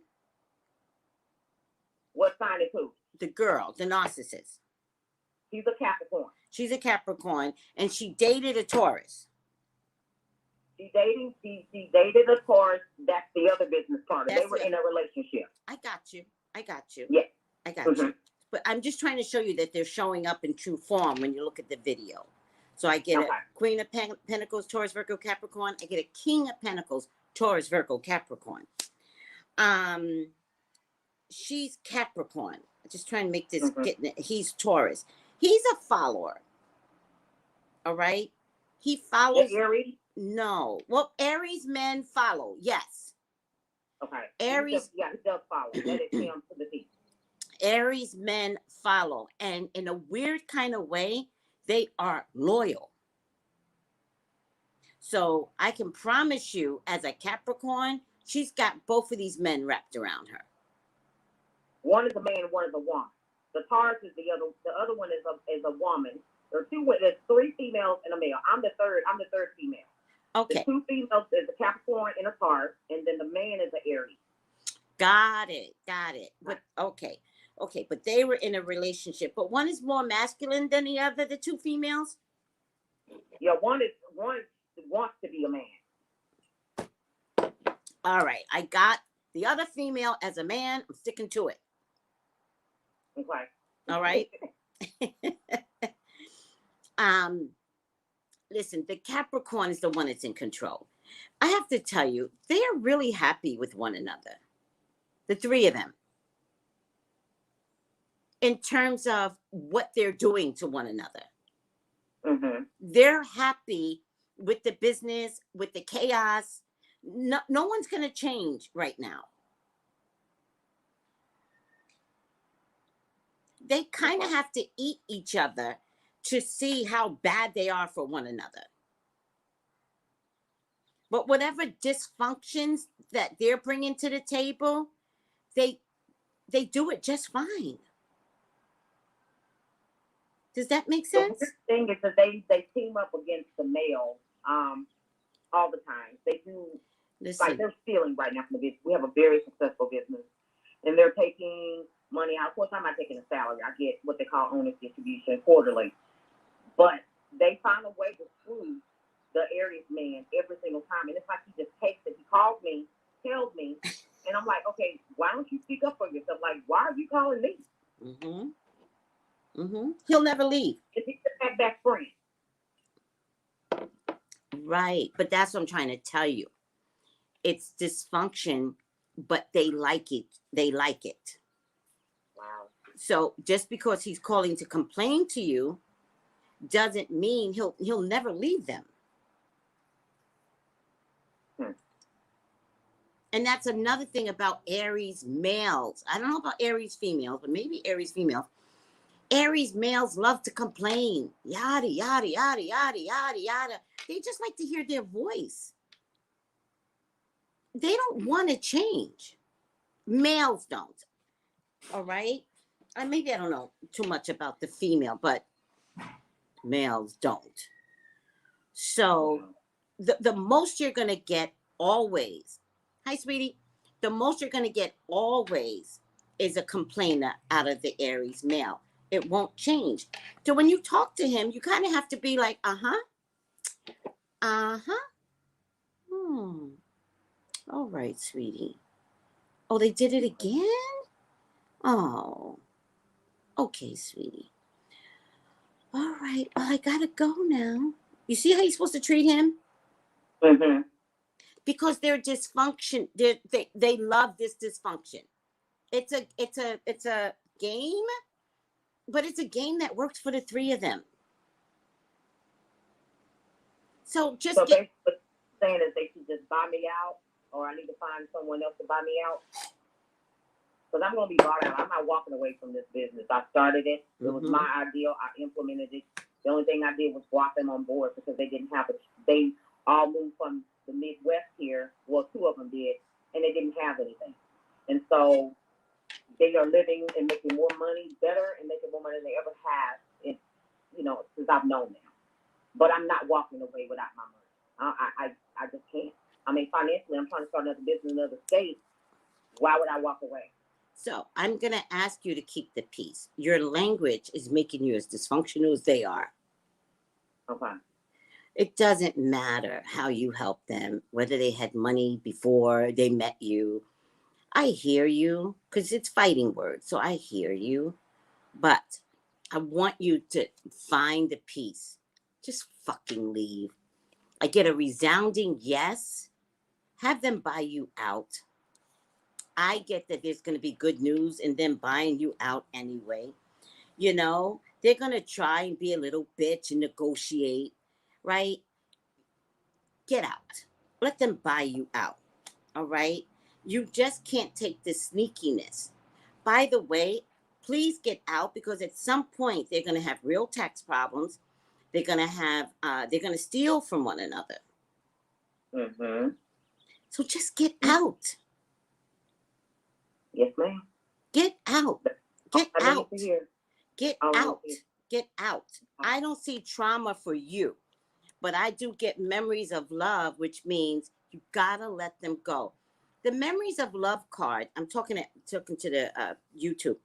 What sign is who? The girl, the narcissist. She's a Capricorn. She's a Capricorn, and she dated a Taurus. She dated a Taurus. That's the other business partner. They were in a relationship. I got you. Yeah. I got you. But I'm just trying to show you that they're showing up in true form when you look at the video. So I get a Queen of Pentacles, Taurus, Virgo, Capricorn. I get a King of Pentacles, Taurus, Virgo, Capricorn. She's Capricorn. I'm just trying to make this he's Taurus. He's a follower. All right. He follows. Aries? No. Well, Aries men follow. Yes. Okay. Aries. He does follow. Let it come to the feet. Aries men follow. And in a weird kind of way, they are loyal. So I can promise you, as a Capricorn, she's got both of these men wrapped around her. One is a man, one is a woman. The Taurus is the other. The other one is a woman. There's three females and a male. I'm the third female. Okay. The two females is a Capricorn and a Taurus, and then the man is an Aries. Got it. But okay. But they were in a relationship. But one is more masculine than the other. The two females. Yeah, one wants to be a man. All right, I got the other female as a man. I'm sticking to it. Okay. All right. Listen, the Capricorn is the one that's in control. I have to tell you, they are really happy with one another. The three of them. In terms of what they're doing to one another. Mm-hmm. They're happy with the business, with the chaos. No one's going to change right now. They kind of have to eat each other to see how bad they are for one another. But whatever dysfunctions that they're bringing to the table, they do it just fine. Does that make sense? The thing is that they team up against the male all the time. They do. Listen. Like they're stealing right now from the business. We have a very successful business, and they're taking money out. Of course, I'm not taking a salary. I get what they call owner's distribution quarterly, but they find a way to screw the Aries man every single time, and it's like he just takes it. He calls me, tells me, and I'm like, okay, why don't you speak up for yourself? Like, why are you calling me? Mm-hmm. He'll never leave. If he could have that friend. Right. But that's what I'm trying to tell you. It's dysfunction, but they like it. They like it. Wow. So just because he's calling to complain to you doesn't mean he'll never leave them. And that's another thing about Aries males. I don't know about Aries females, but maybe Aries females. Aries males love to complain. Yada, yada, yada, yada, yada, yada. They just like to hear their voice. They don't want to change. Males don't. All right? And maybe I don't know too much about the female, but males don't. So the most you're going to get always, hi, sweetie, the most you're going to get always is a complainer out of the Aries male. It won't change. So when you talk to him, you kind of have to be like, all right, sweetie. Oh, they did it again? Oh, okay, sweetie. All right. Well, I gotta go now. You see how you're supposed to treat him? Mm-hmm. Because they're dysfunction. They love this dysfunction. It's a game, but it's a game that works for the three of them. So just basically saying is they should just buy me out, or I need to find someone else to buy me out. Because I'm going to be bought out. I'm not walking away from this business. I started it. It was my ideal. I implemented it. The only thing I did was brought them on board because they didn't have it. They all moved from the Midwest here. Well, two of them did, and they didn't have anything. And so they are living and making more money, better, and making more money than they ever have, since I've known them. But I'm not walking away without my money. I just can't. I mean, financially, I'm trying to start another business in another state. Why would I walk away? So I'm going to ask you to keep the peace. Your language is making you as dysfunctional as they are. Okay. It doesn't matter how you help them, whether they had money before they met you. I hear you because it's fighting words. So I hear you. But I want you to find the peace. Just fucking leave. I get a resounding yes. Have them buy you out. I get that there's going to be good news in them buying you out anyway. They're going to try and be a little bitch and negotiate, right? Get out. Let them buy you out, all right? You just can't take the sneakiness. By the way, please get out because at some point they're going to have real tax problems. They're going to steal from one another. Mm-hmm. So just get out. Yes, ma'am. Get out. Get out. Get out. Get out. I don't see trauma for you, but I do get memories of love, which means you gotta let them go. The memories of love card, I'm talking to the YouTube.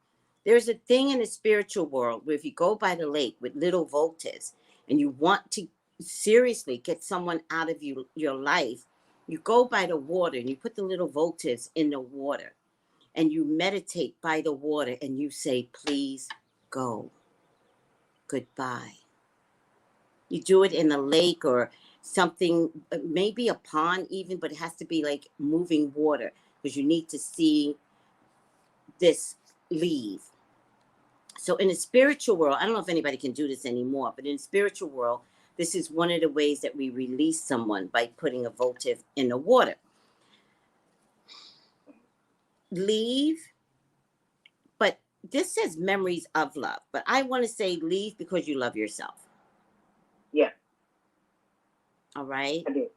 There's a thing in the spiritual world where if you go by the lake with little voltas and you want to seriously get someone out of your life, you go by the water and you put the little voltas in the water. And you meditate by the water and you say, please go. Goodbye. You do it in a lake or something, maybe a pond even, but it has to be like moving water because you need to see this leave. So in the spiritual world, I don't know if anybody can do this anymore, but in the spiritual world, this is one of the ways that we release someone by putting a votive in the water. Leave, but this says memories of love, but I want to say leave because you love yourself. Yeah. All right. I do.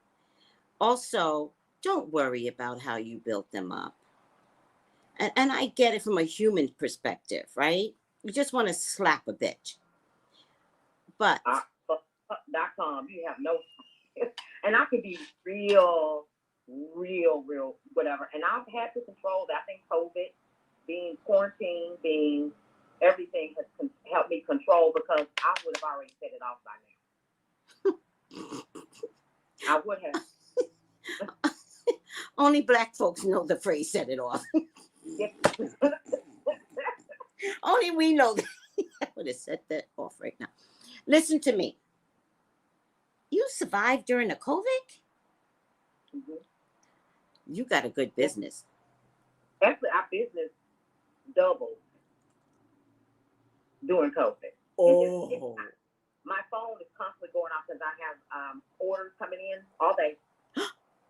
Also, don't worry about how you built them up. And I get it from a human perspective, right? You just want to slap a bitch. But .com, you have no, and I could be real whatever. And I've had to control that. I think COVID, being quarantined, being everything has helped me control because I would have already set it off by now. I would have. Only black folks know the phrase set it off. Only we know that. I would have set that off right now. Listen to me. You survived during the COVID? Mm-hmm. You got a good business. Actually, our business doubled during COVID. Oh. My phone is constantly going off because I have orders coming in all day.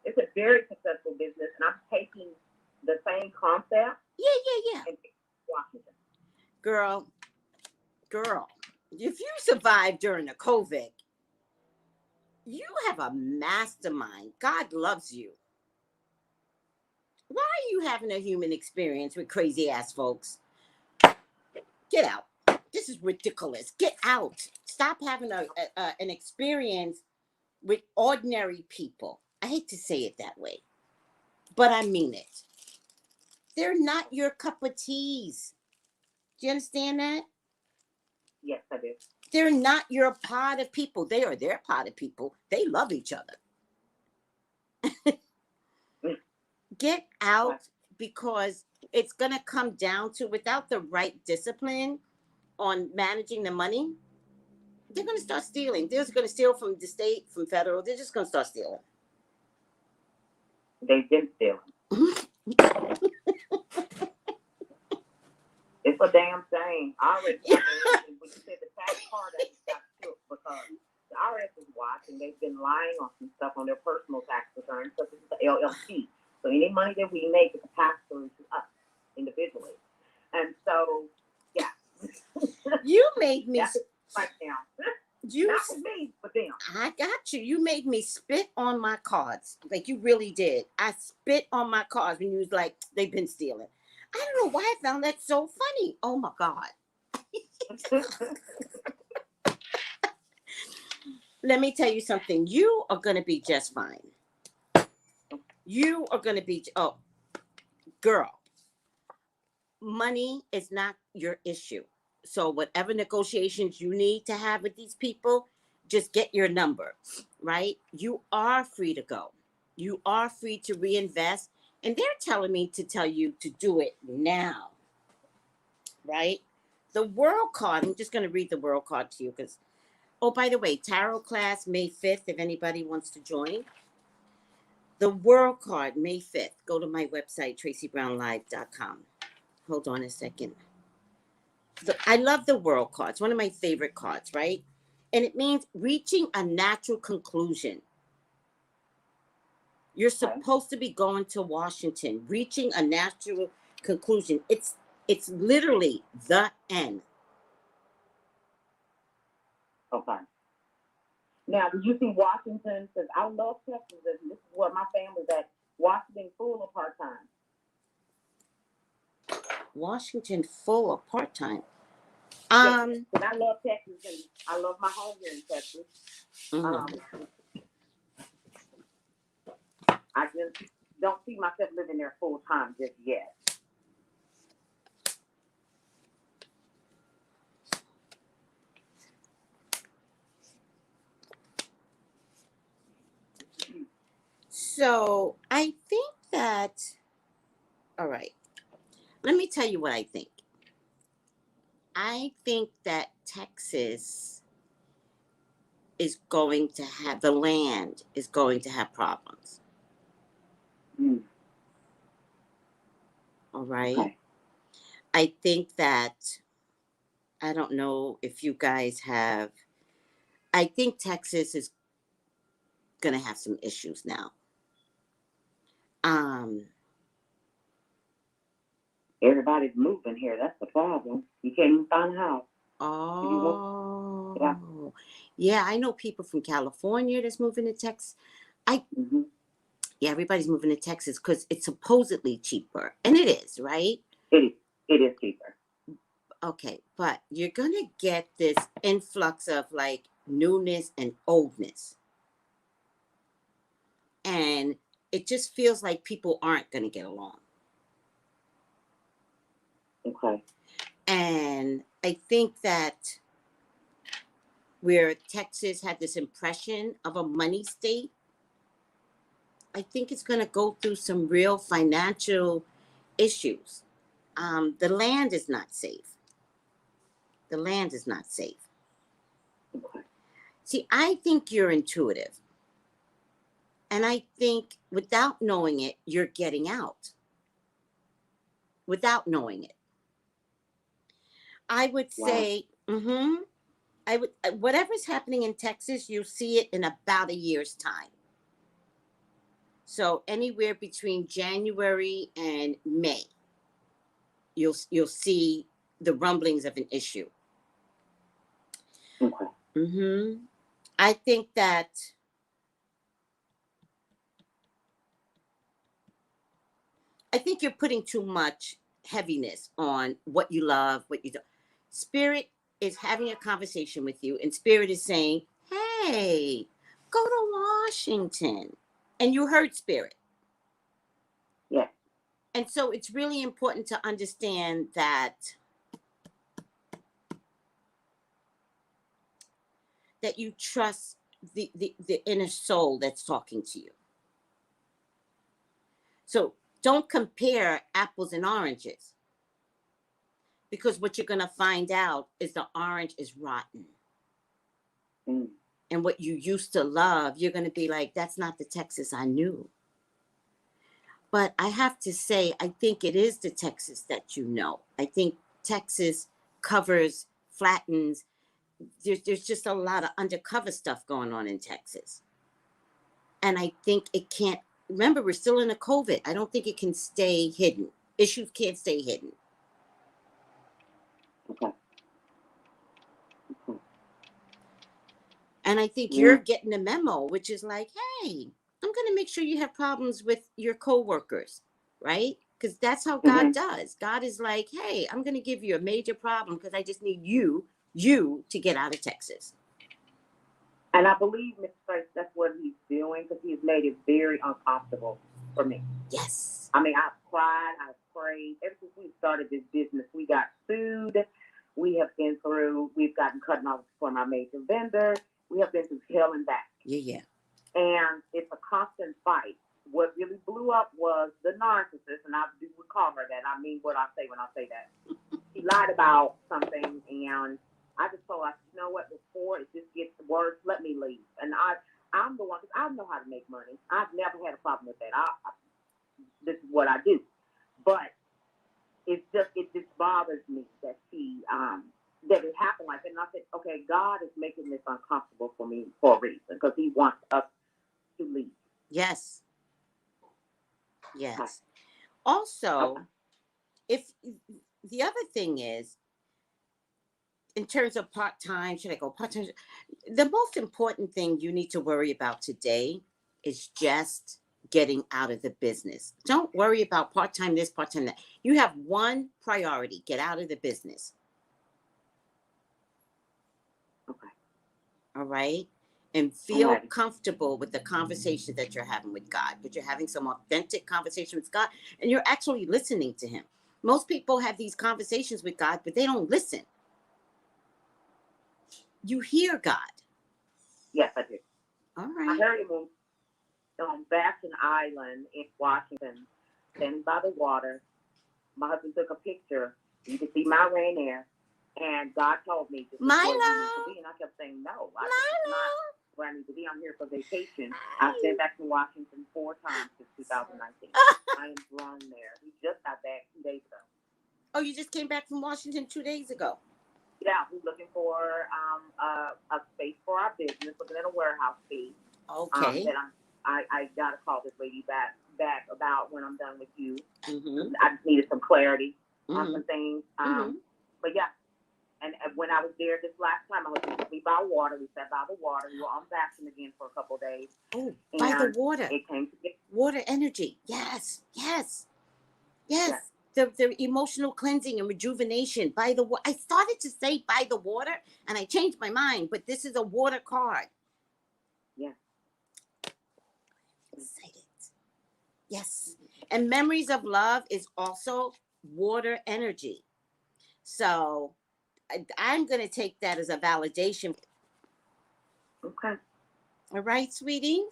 It's a very successful business, and I'm taking the same concept. Yeah. And Washington. Girl, if you survived during the COVID, you have a mastermind. God loves you. Why are you having a human experience with crazy ass folks? Get out. This is ridiculous. Get out. Stop having an experience with ordinary people. I hate to say it that way, but I mean it. They're not your cup of teas. Do you understand that? Yes, I do. They're not your pot of people. They are their pot of people. They love each other. Get out, because it's going to come down to, without the right discipline on managing the money, they're going to start stealing. They're just going to steal from the state, from federal. They're just going to start stealing. They've been stealing. It's a damn shame. I already when you said the tax part, I just got shook because the IRS is watching. They've been lying on some stuff on their personal tax returns, such as the LLC. So any money that we make is passed through to us individually. And so, yeah. You made me right now. You, not for me, but them. I got you. You made me spit on my cards. Like, you really did. I spit on my cards when you was like, they've been stealing. I don't know why I found that so funny. Oh my God. Let me tell you something. You are going to be just fine. You are going to be, oh, girl, money is not your issue. So whatever negotiations you need to have with these people, just get your number, right? You are free to go. You are free to reinvest. And they're telling me to tell you to do it now, right? The world card, I'm just going to read the world card to you because, oh, by the way, tarot class, May 5th, if anybody wants to join. The world card, May 5th. Go to my website, TraceyBrownlive.com. Hold on a second. I love the world card. It's one of my favorite cards, right? And it means reaching a natural conclusion. You're supposed to be going to Washington, reaching a natural conclusion. It's literally the end. Okay. Now, did you see Washington? Because I love Texas, and this is where my family's at. Washington full of part-time. Washington full of part-time. And I love Texas, and I love my home here in Texas. I just don't see myself living there full time just yet. So I think that, all right, let me tell you what I think. I think that Texas is going to have, the land is going to have problems. All right. Okay. I think that, I don't know if you guys have, I think Texas is going to have some issues now. Everybody's moving here. That's the problem. You can't even find a house. Oh, yeah. I know people from California that's moving to Texas. Yeah, everybody's moving to Texas because it's supposedly cheaper, and it is, right? It is cheaper. Okay, but you're gonna get this influx of like newness and oldness, and it just feels like people aren't gonna get along. Okay. And I think that where Texas had this impression of a money state, I think it's going to go through some real financial issues. The land is not safe. The land is not safe. See, I think you're intuitive. And I think without knowing it, you're getting out. Without knowing it. I would say, whatever's happening in Texas, you'll see it in about a year's time. So anywhere between January and May, you'll see the rumblings of an issue. Okay. I think that you're putting too much heaviness on what you love, what you don't. Spirit is having a conversation with you, and Spirit is saying, hey, go to Washington. And you heard Spirit. Yeah. And so it's really important to understand that you trust the inner soul that's talking to you. So don't compare apples and oranges, because what you're going to find out is the orange is rotten. And what you used to love, you're going to be like, that's not the Texas I knew. But I have to say, I think it is the Texas that you know. I think Texas covers, flattens. There's just a lot of undercover stuff going on in Texas. And I think it can't, remember, we're still in a COVID. I don't think it can stay hidden. Issues can't stay hidden. Okay. And I think you're getting a memo, which is like, hey, I'm going to make sure you have problems with your coworkers, right? Because that's how God does. God is like, hey, I'm going to give you a major problem because I just need you to get out of Texas. And I believe, Mr. Trace, that's what he's doing, because he's made it very uncomfortable for me. Yes. I mean, I've cried, I've prayed. Ever since we started this business, we got sued. We've gotten cut off from our major vendor. We have been through hell and back. Yeah. And it's a constant fight. What really blew up was the narcissist, and I do call her that. I mean what I say when I say that. She lied about something, and I just told her, you know what, before it just gets worse, let me leave. And I'm the one, because I know how to make money. I've never had a problem with that. This is what I do. But it just bothers me that that it happened like that. And I said, okay, God is making this uncomfortable for me for a reason, because he wants us to leave. Yes. Also, if the other thing is, in terms of part-time, should I go part-time? The most important thing you need to worry about today is just getting out of the business. Don't worry about part-time this, part-time that. You have one priority: get out of the business. Okay. All right? And feel comfortable with the conversation that you're having with God, because you're having some authentic conversation with God, and you're actually listening to him. Most people have these conversations with God, but they don't listen. You hear God. Yes, I do. All right. I heard him on Bastion Island in Washington, standing by the water. My husband took a picture. You can see my rain there. And God told me, this is where you need to be. And I kept saying, no, this is not where I need to be. I'm here for vacation. I've been back to Washington 4 times since 2019. I am drawn there. We just got back 2 days ago. Oh, you just came back from Washington 2 days ago? Yeah, we're looking for a space for our business, looking at a warehouse space. Okay. That I got to call this lady back about when I'm done with you. Mm-hmm. I just needed some clarity on some things. But yeah. And when I was there this last time, I was just by water. We sat by the water. We were on Bastion again for a couple of days. Oh, by the water. It came to get water energy. Yes. The emotional cleansing and rejuvenation by the water. I started to say by the water, and I changed my mind, but this is a water card. Yeah. Excited. Yes. And memories of love is also water energy. So I'm going to take that as a validation. Okay. All right, sweetie.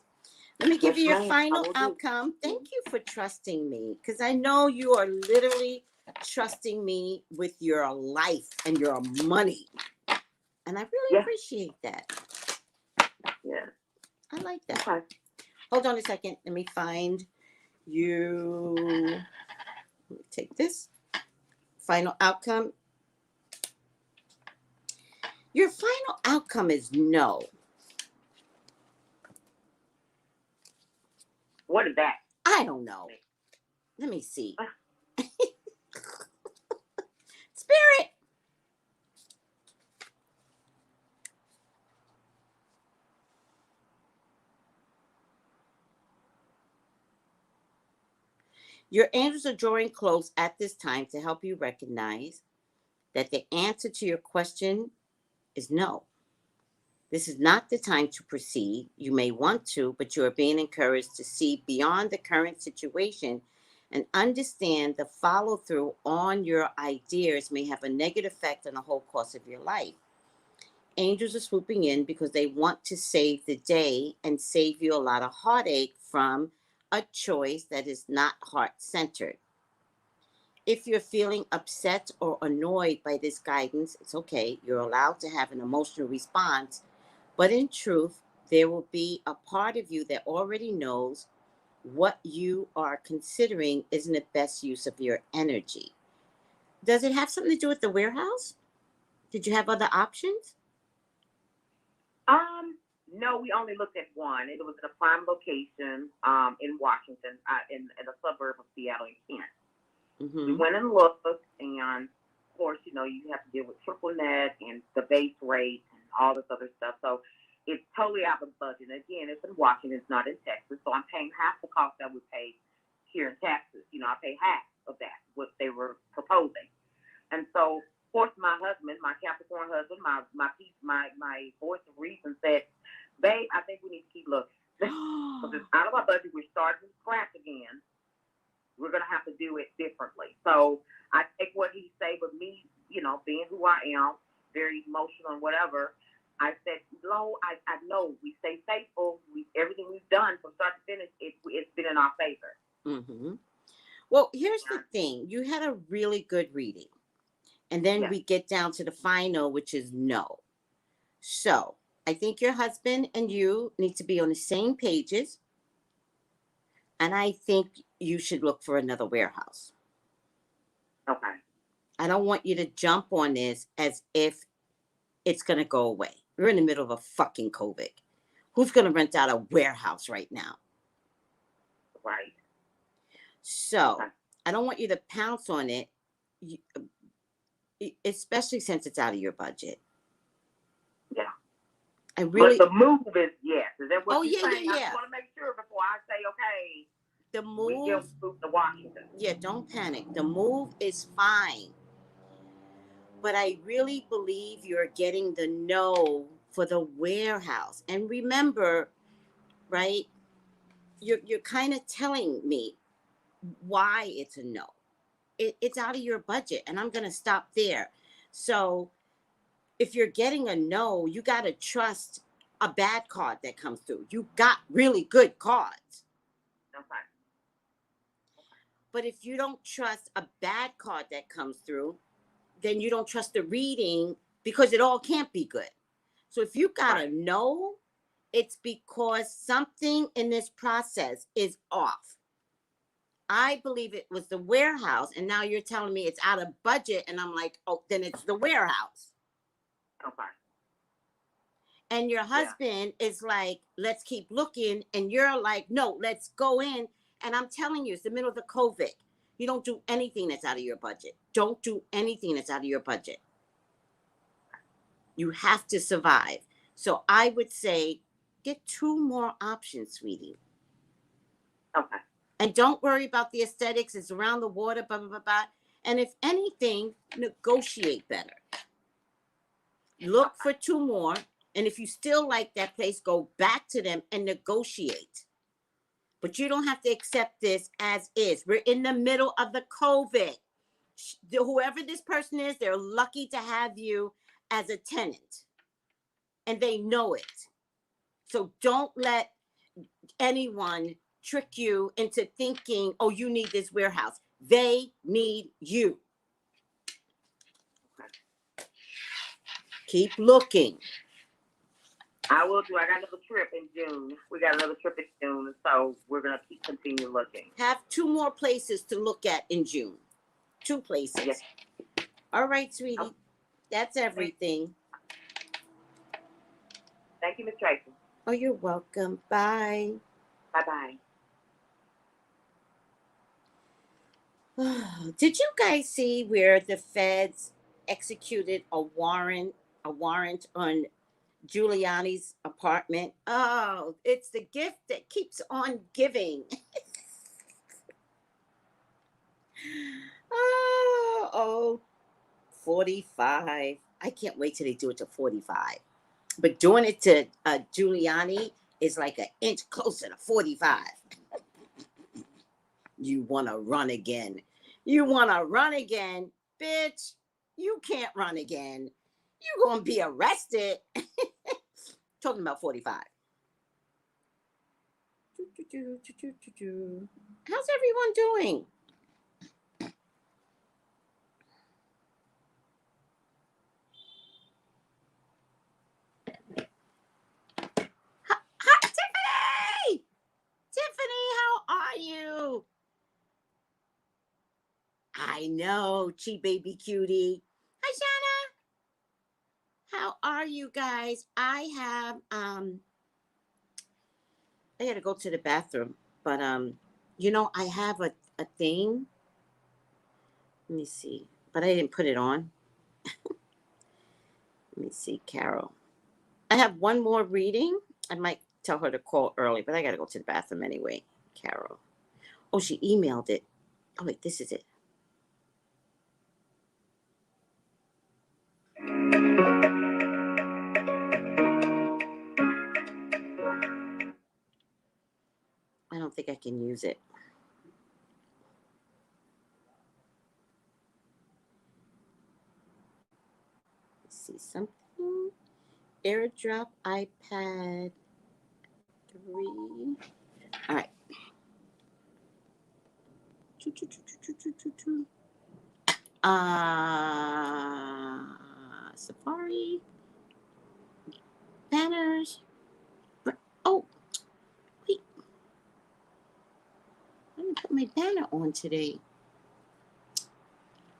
Let me give you your ma'am, I final will do. outcome. Thank you for trusting me, because I know you are literally trusting me with your life and your money. And I really appreciate that. Yeah. I like that. Okay. Hold on a second. Let me find you. Let me take this. Final outcome. Your final outcome is no. What is that? I don't know. Let me see. Spirit. Your angels are drawing close at this time to help you recognize that the answer to your question is no. This is not the time to proceed. You may want to, but you are being encouraged to see beyond the current situation and understand the follow through on your ideas may have a negative effect on the whole course of your life. Angels are swooping in because they want to save the day and save you a lot of heartache from a choice that is not heart-centered. If you're feeling upset or annoyed by this guidance, it's okay. You're allowed to have an emotional response, but in truth, there will be a part of you that already knows what you are considering isn't the best use of your energy. Does it have something to do with the warehouse? Did you have other options? No, we only looked at one. It was in a prime location in Washington, in a suburb of Seattle in Kent. Mm-hmm. We went and looked, and of course, you have to deal with triple net and the base rate and all this other stuff. So it's totally out of the budget. Again, it's in Washington, it's not in Texas. So I'm paying half the cost that we paid here in Texas. I pay half of that, what they were proposing. And so, of course, my husband, my Capricorn husband, my voice of reason said, babe, I think we need to keep looking. Because it's out of our budget. We're starting from scratch again. We're going to have to do it differently. So I take what he say, but me, being who I am, very emotional and whatever, I said, no, I know we stay faithful. Everything we've done from start to finish, it's been in our favor. Mm-hmm. Well, here's the thing. You had a really good reading. And then we get down to the final, which is no. So I think your husband and you need to be on the same pages. And I think you should look for another warehouse. Okay. I don't want you to jump on this as if it's going to go away. We're in the middle of a fucking COVID. Who's going to rent out a warehouse right now? Right. So I don't want you to pounce on it, especially since it's out of your budget. Yeah. I really. But the move is yes. Is that what you're saying? Yeah. I just want to make sure before I say, okay, the move. We can move to Washington. Yeah, don't panic. The move is fine. But I really believe you're getting the no for the warehouse. And remember, right? You're kind of telling me why it's a no. It's out of your budget, and I'm going to stop there. So if you're getting a no, you got to trust a bad card that comes through. You got really good cards. Okay. But if you don't trust a bad card that comes through, then you don't trust the reading because it all can't be good. So if you got a no, it's because something in this process is off. I believe it was the warehouse, and now you're telling me it's out of budget, and I'm like, oh, then it's the warehouse. Okay. And your husband is like, let's keep looking, and you're like, no, let's go in. And I'm telling you, it's the middle of the COVID. You don't do anything that's out of your budget. Don't do anything that's out of your budget. You have to survive. So I would say, get 2 more options, sweetie. Okay. And don't worry about the aesthetics. It's around the water, blah, blah, blah, blah. And if anything, negotiate better. Look for 2 more. And if you still like that place, go back to them and negotiate. But you don't have to accept this as is. We're in the middle of the COVID. Whoever this person is, they're lucky to have you as a tenant. And they know it. So don't let anyone trick you into thinking, oh, you need this warehouse. They need you. Keep looking. I will do. I got another trip in June. We got another trip in June, so we're gonna continue looking. Have 2 more places to look at in June. 2 places. Yes. All right, sweetie. Oh. That's everything. Thank you, Ms. Tracy. Oh, you're welcome. Bye. Bye-bye. Did you guys see where the feds executed a warrant on Giuliani's apartment? Oh, it's the gift that keeps on giving. Oh, 45. I can't wait till they do it to 45. But doing it to Giuliani is like an inch closer to 45. You want to run again. You want to run again, bitch. You can't run again. You're going to be arrested. Talking about 45. How's everyone doing? Hi, Tiffany! Tiffany, how are you? I know, Chi baby cutie. Hi, Shanna. How are you guys? I have I gotta go to the bathroom, but you know, I have a thing. Let me see, but I didn't put it on. Let me see, Carol. I have one more reading. I might tell her to call early, but I gotta go to the bathroom anyway. Carol. Oh, she emailed it. Oh wait, this is it. I don't think I can use it. Let's see something. AirDrop iPad 3. All right. Safari. Banners. Oh, wait. I didn't put my banner on today.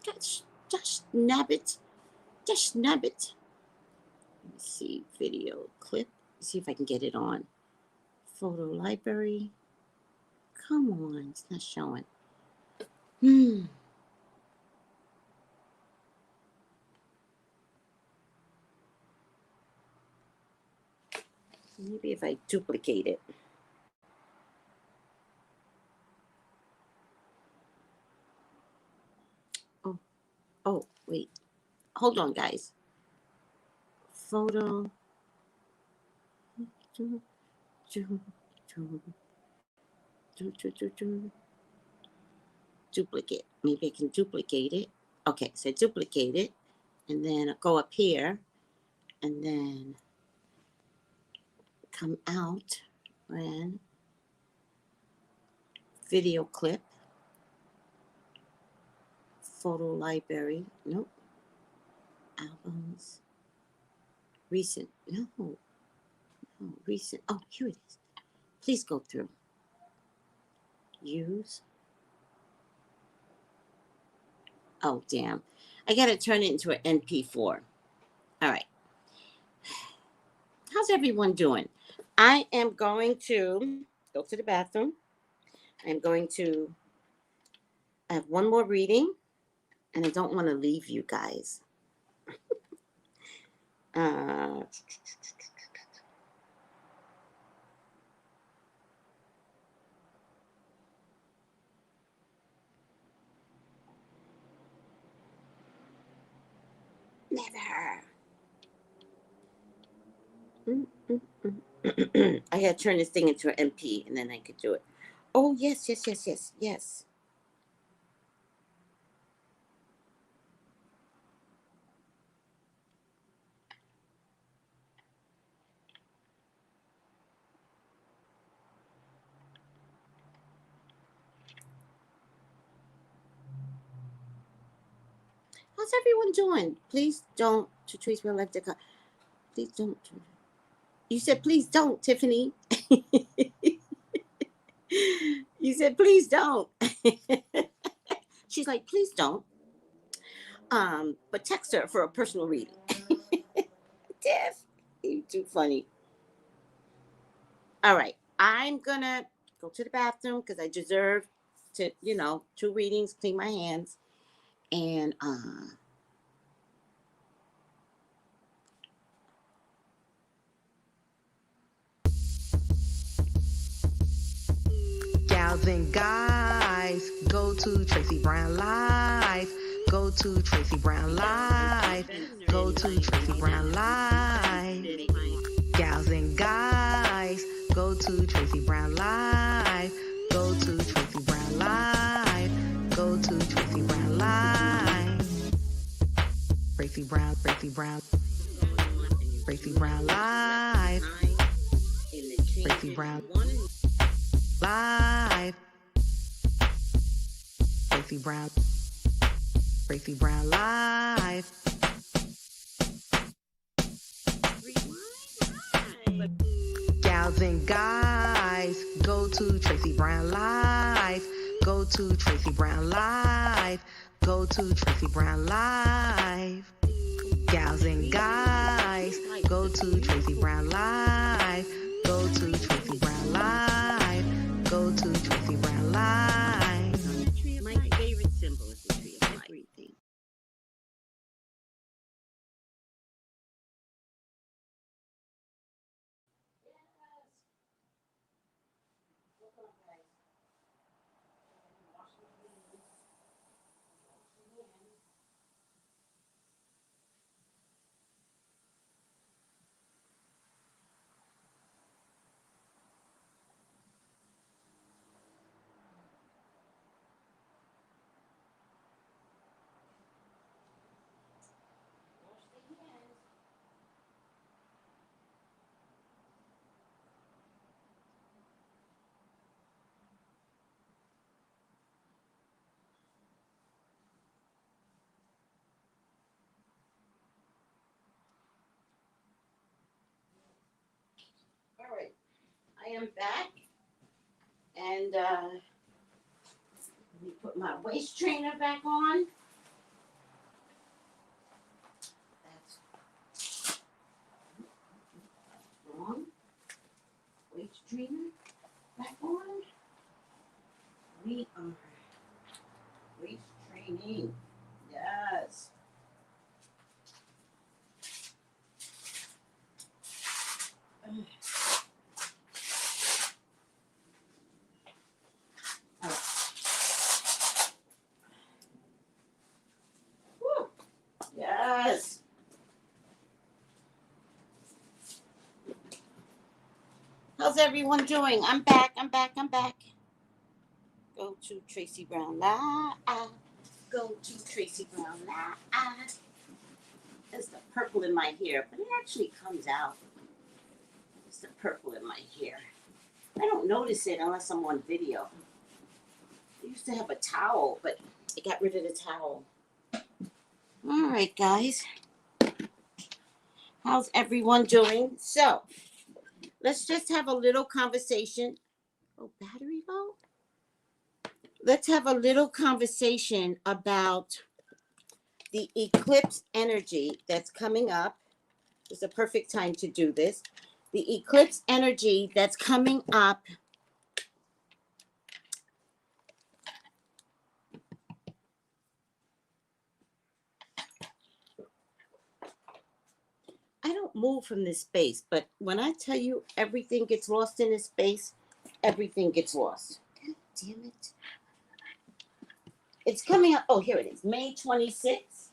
Just nab it. Just nab it. Let me see. Video clip. Let's see if I can get it on. Photo library. Come on. It's not showing. Maybe if I duplicate it. Oh, wait. Hold on, guys. Photo. Duplicate. Maybe I can duplicate it. Okay, so duplicate it. And then I'll go up here. And then come out. And video clip. Photo library. Nope. Albums. Recent. No. Recent. Oh, here it is. Please go through. Use. Oh, damn. I got to turn it into an MP4. All right. How's everyone doing? I am going to go to the bathroom. I'm going to have one more reading, and I don't want to leave you guys. Never. I gotta turn this thing into an MP, and then I could do it. Oh, yes. How's everyone doing? Please don't to Traceybrownlive.com. Please don't. You said please don't, Tiffany. You said please don't. She's like, please don't. But text her for a personal reading. Tiff, you're too funny. All right, I'm gonna go to the bathroom because I deserve to, 2 readings, clean my hands, and Gals and guys, go to Tracey Brown Live. Go to Tracey Brown Live. Go to Tracey Brown Live. Gals and guys, go to Tracey Brown Live. Go to Tracey Brown Live. Go to Tracey Brown Live. Tracey Brown, Tracey Brown. Tracey Brown Live. Tracey Brown Live. Tracey Brown. Tracey Brown Live. Gals and guys, go to Tracey Brown Live. Go to Tracey Brown Live. Go to Tracey Brown Live. Gals and guys, go to Tracey Brown Live. Go to Tracey Brown Live. Go to Tracey Brown Live. my favorite symbol is the tree of life. Everything. All right, I am back, and let me put my waist trainer back on. That's wrong. Waist trainer back on. We are waist training. Yes. Woo. Yes. How's everyone doing? I'm back. Go to Tracey Brown Live. Go to Tracey Brown Live. There's the purple in my hair, but it actually comes out. It's the purple in my hair. I don't notice it unless I'm on video. I used to have a towel, but I got rid of the towel. All right, guys. How's everyone doing? So, let's just have a little conversation. Oh, battery low? Let's have a little conversation about the eclipse energy that's coming up. It's a perfect time to do this. The eclipse energy that's coming up I don't move from this space, but when I tell you everything gets lost in this space, everything gets lost. God damn it. It's coming up. Oh, here it is. May 26th.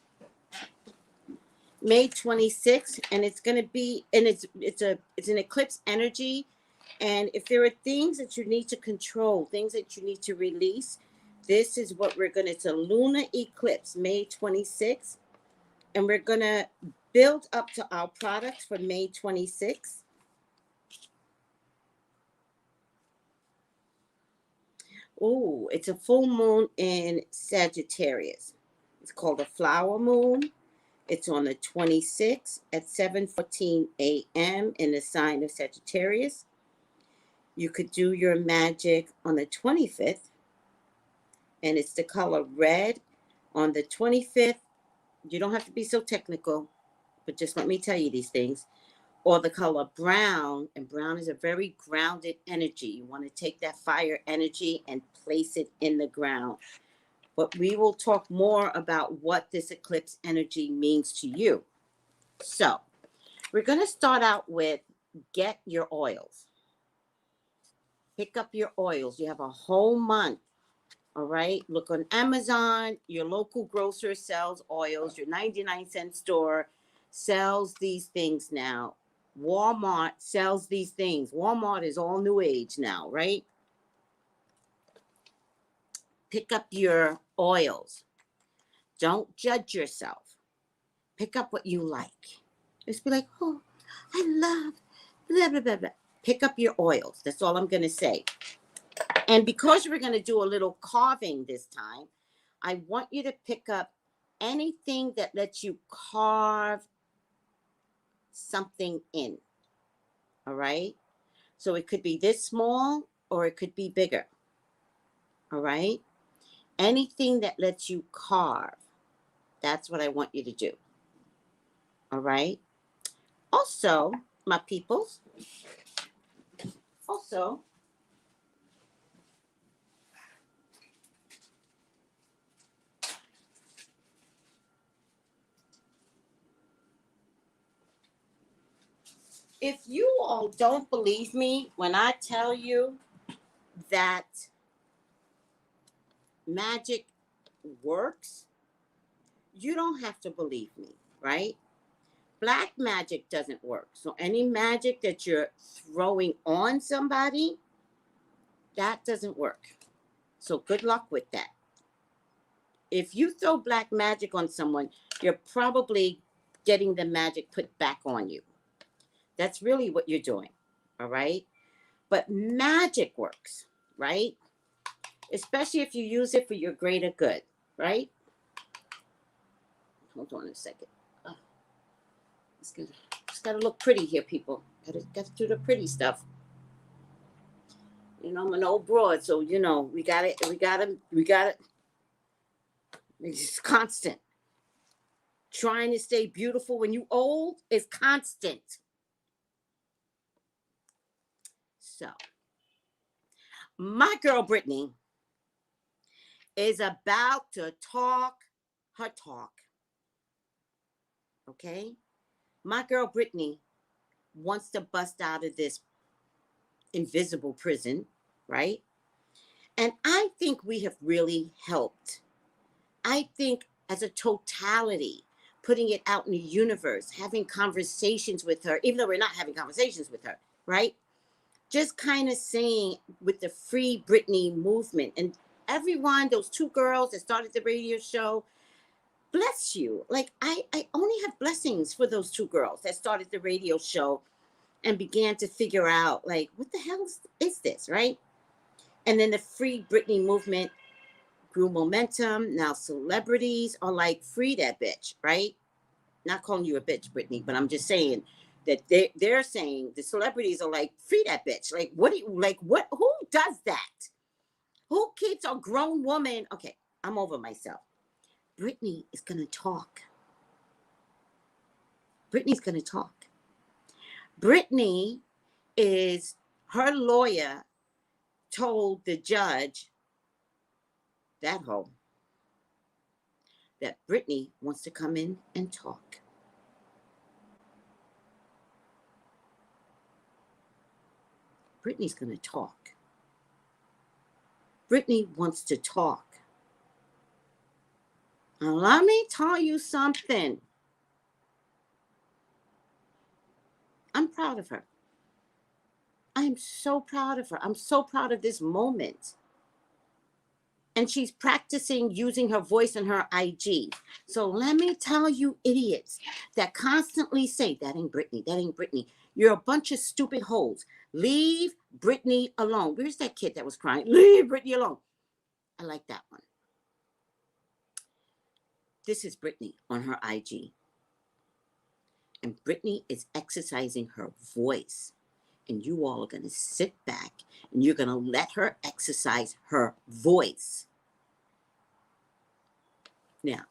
May 26th, and it's going to be, and it's an eclipse energy. And if there are things that you need to control, things that you need to release, this is what we're going to, it's a lunar eclipse, May 26th. And we're going to build up to our products for May 26th. Oh, it's a full moon in Sagittarius. It's called a flower moon. It's on the 26th at 7:14 a.m. in the sign of Sagittarius. You could do your magic on the 25th, and it's the color red. On the 25th, you don't have to be so technical, but just let me tell you these things. Or the color brown, and brown is a very grounded energy. You want to take that fire energy and place it in the ground. But we will talk more about what this eclipse energy means to you. So we're going to start out with get your oils. Pick up your oils. You have a whole month. All right. Look on Amazon. Your local grocer sells oils. Your 99-cent store sells these things now. Walmart sells these things. Walmart is all new age now, right? Pick up your oils. Don't judge yourself. Pick up what you like. Just be like, oh, I love blah, blah, blah, blah. Pick up your oils. That's all I'm going to say. And because we're going to do a little carving this time, I want you to pick up anything that lets you carve something in. All right? So it could be this small or it could be bigger. All right? Anything that lets you carve. That's what I want you to do. All right? Also, my peoples, also, if you all don't believe me when I tell you that magic works, you don't have to believe me, right? Black magic doesn't work. So any magic that you're throwing on somebody, that doesn't work. So good luck with that. If you throw black magic on someone, you're probably getting the magic put back on you. That's really what you're doing, all right? But magic works, right? Especially if you use it for your greater good, right? Hold on a second. Oh, it's gotta look pretty here, people. Gotta do the pretty stuff. You know, I'm an old broad, so you know we got it. It's constant. Trying to stay beautiful when you old is constant. So, my girl Britney is about to talk her talk. Okay? My girl Britney wants to bust out of this invisible prison, right? And I think we have really helped. I think as a totality, putting it out in the universe, having conversations with her, even though we're not having conversations with her, right? Just kind of saying with the Free Britney movement and everyone, those two girls that started the radio show, bless you. Like I only have blessings for those two girls that started the radio show and began to figure out like, what the hell is this, right? And then the Free Britney movement grew momentum. Now celebrities are like, free that bitch, right? Not calling you a bitch, Britney, but I'm just saying that they're saying the celebrities are like, free that bitch. Like, what do you, like, what, who does that? Who keeps a grown woman? Okay, I'm over myself. Britney is going to talk. Britney's going to talk. Britney is, her lawyer told the judge, that hoe, that Britney wants to come in and talk. Britney's going to talk. Britney wants to talk. Now, let me tell you something. I'm proud of her. I'm so proud of her. I'm so proud of this moment. And she's practicing using her voice in her IG. So let me tell you idiots that constantly say, that ain't Britney, that ain't Britney. You're a bunch of stupid hoes. Leave Britney alone. Where's that kid that was crying? Leave Britney alone. I like that one. This is Britney on her IG. And Britney is exercising her voice. And you all are going to sit back and you're going to let her exercise her voice. Now,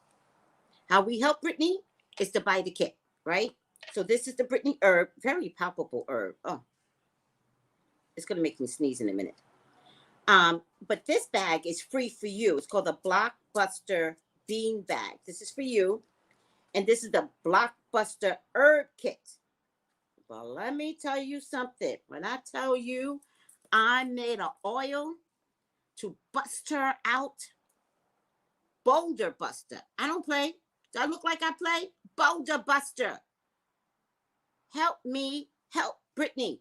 how we help Britney is to buy the kit, right? So this is the Britney herb, very palpable herb. Oh, it's going to make me sneeze in a minute. But this bag is free for you. It's called the Blockbuster Bean Bag. This is for you. And this is the Blockbuster Herb Kit. But let me tell you something. When I tell you I made an oil to bust her out, Boulder Buster. I don't play. Do I look like I play? Boulder Buster. Help me help Britney.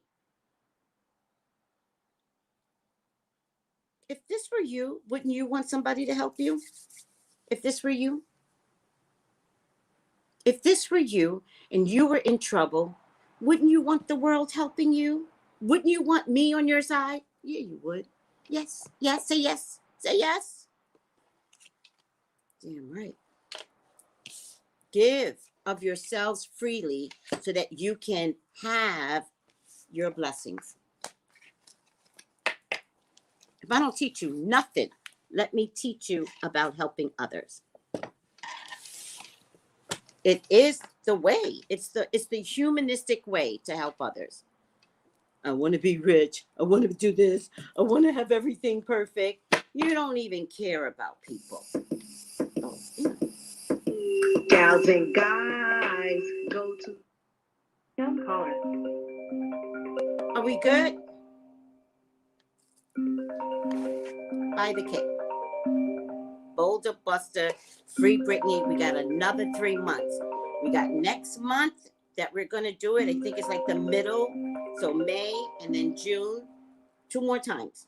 If this were you, wouldn't you want somebody to help you? If this were you? If this were you and you were in trouble, wouldn't you want the world helping you? Wouldn't you want me on your side? Yeah, you would. Yes, yes, say yes. Say yes. Damn right. Give of yourselves freely so that you can have your blessings. If I don't teach you nothing, let me teach you about helping others. It is the way. It's the humanistic way to help others. I want to be rich. I want to do this. I want to have everything perfect. You don't even care about people. Oh, Gals and guys, go to. I'm calling. are we good? Buy the kit. Boulder Buster, free Britney. We got another 3 months. We got next month that we're going to do it. I think it's like the middle. So May and then June. 2 more times.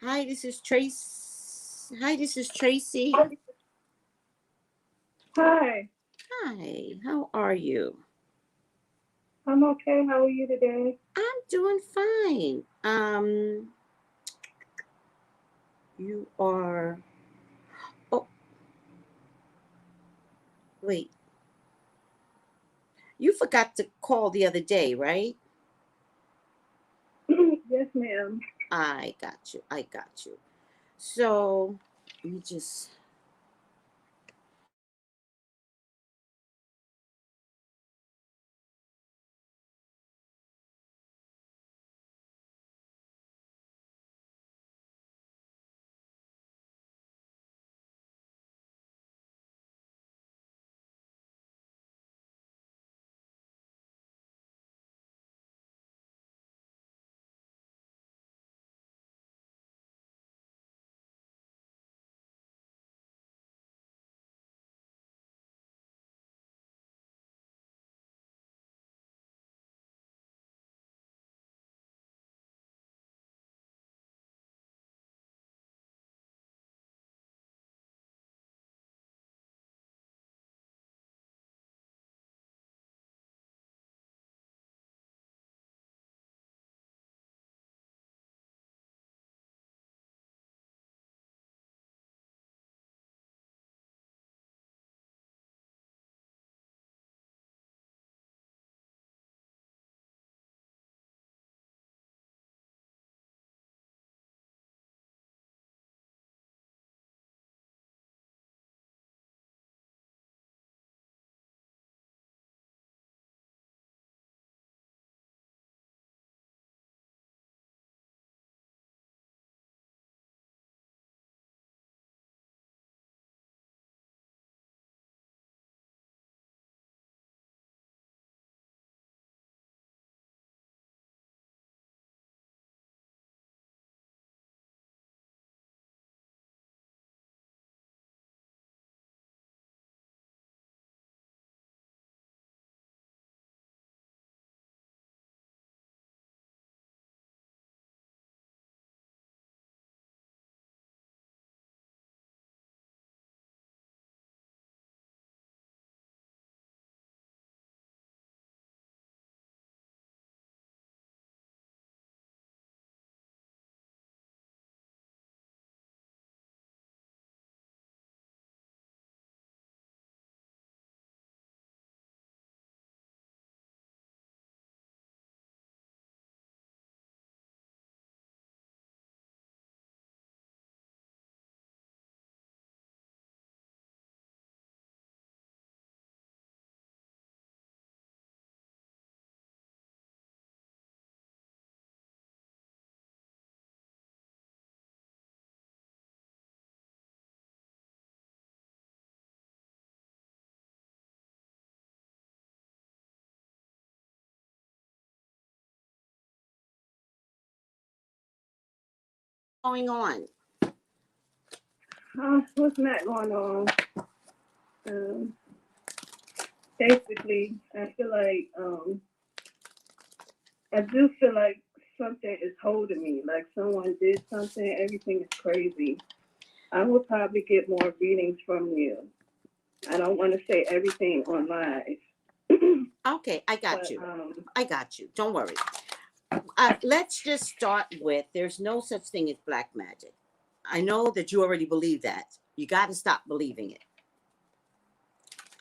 Hi, this is Trace. Hi, this is Tracy. Hi, Hi, how are you? I'm okay. How are you today? I'm doing fine. You are. Oh, wait. You forgot to call the other day, right? Yes, ma'am. I got you. I got you. So let me just. going on? What's not going on? Basically, I feel like I do feel like something is holding me. Like someone did something. Everything is crazy. I will probably get more readings from you. I don't want to say everything on live. Okay, I got But, you. I got you. Don't worry. Let's just start with there's no such thing as black magic. I know that you already believe that. You got to stop believing it.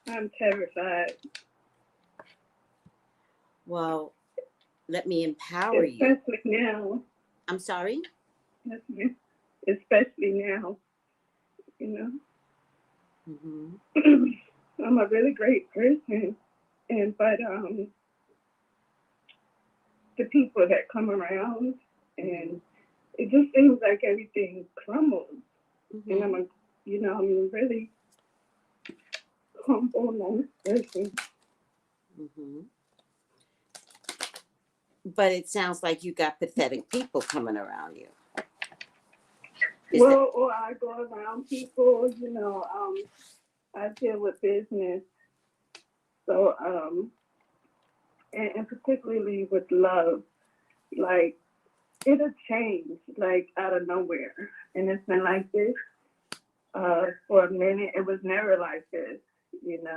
I'm terrified. Well, let me empower you. Especially now. I'm sorry? Especially now, you know. Mm-hmm. I'm a really great person, but the people that come around, and it just seems like everything crumbles. Mm-hmm. And I'm a really humble, nice person. Mm-hmm. But it sounds like you got pathetic people coming around you. Or I go around people, I deal with business. So, and particularly with love, like, it'll change, like, out of nowhere. And it's been like this for a minute. It was never like this, and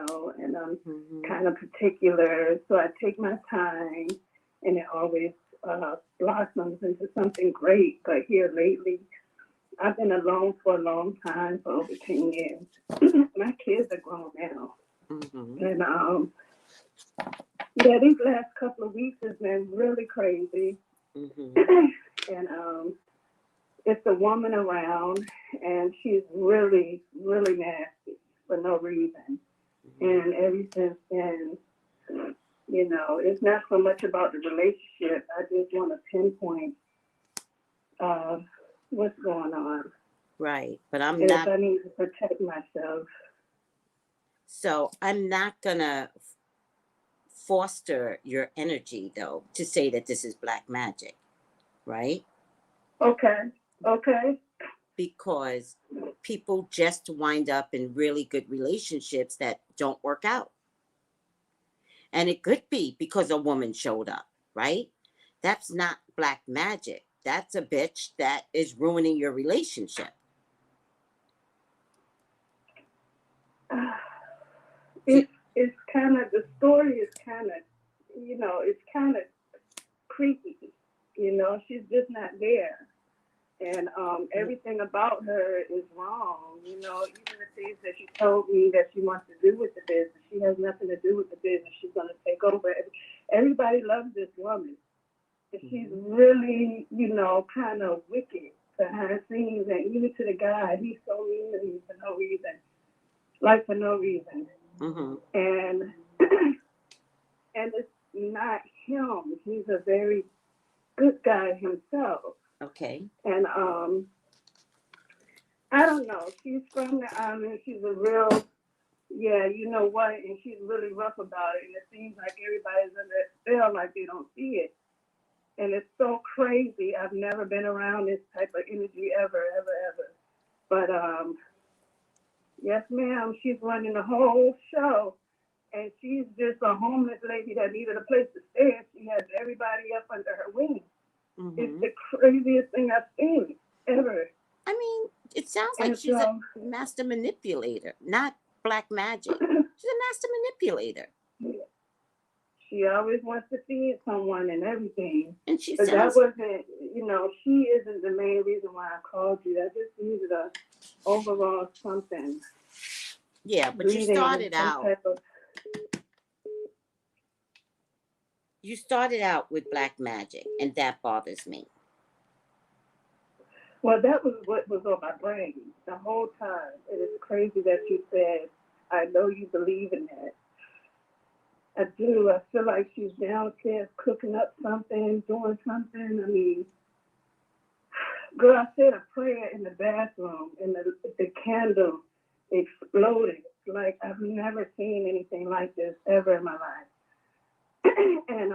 I'm kind of particular. So I take my time, and it always blossoms into something great. But here lately, I've been alone for a long time, for over 10 years. My kids are grown now. Mm-hmm. And these last couple of weeks has been really crazy. Mm-hmm. And it's a woman around, and she's really, really nasty for no reason. And ever since then, it's not so much about the relationship. I just want to pinpoint what's going on. Right, but I need to protect myself. So I'm not gonna foster your energy, though, to say that this is black magic, right? Okay. Because people just wind up in really good relationships that don't work out. And it could be because a woman showed up, right? That's not black magic. That's a bitch that is ruining your relationship. It's kind of, the story is kind of, it's kind of creepy. She's just not there. And everything about her is wrong. Even the things that she told me that she wants to do with the business, she has nothing to do with the business. She's going to take over. Everybody loves this woman. And she's really, kind of wicked behind the scenes. And even to the guy, he's so mean to me for no reason. Like, for no reason. Mm-hmm. And it's not him. He's a very good guy himself. Okay. And I don't know. She's from the island. She's a real, you know what? And she's really rough about it. And it seems like everybody's under a spell, like they don't see it. And it's so crazy. I've never been around this type of energy ever. But yes, ma'am. She's running the whole show. And she's just a homeless lady that needed a place to stay. She has everybody up under her wing. Mm-hmm. It's the craziest thing I've seen ever. I mean, it sounds like she's a master manipulator, not black magic. She's a master manipulator. Yeah. She always wants to feed someone and everything. And she but sounds... that wasn't, she isn't the main reason why I called you. I just needed a overall something. Yeah, but you started out. You started out with black magic, and that bothers me. Well, that was what was on my brain the whole time. It is crazy that you said, I know you believe in that. I do. I feel like she's downstairs cooking up something, doing something. I mean, girl, I said a prayer in the bathroom, and the candle exploded. Like, I've never seen anything like this ever in my life. And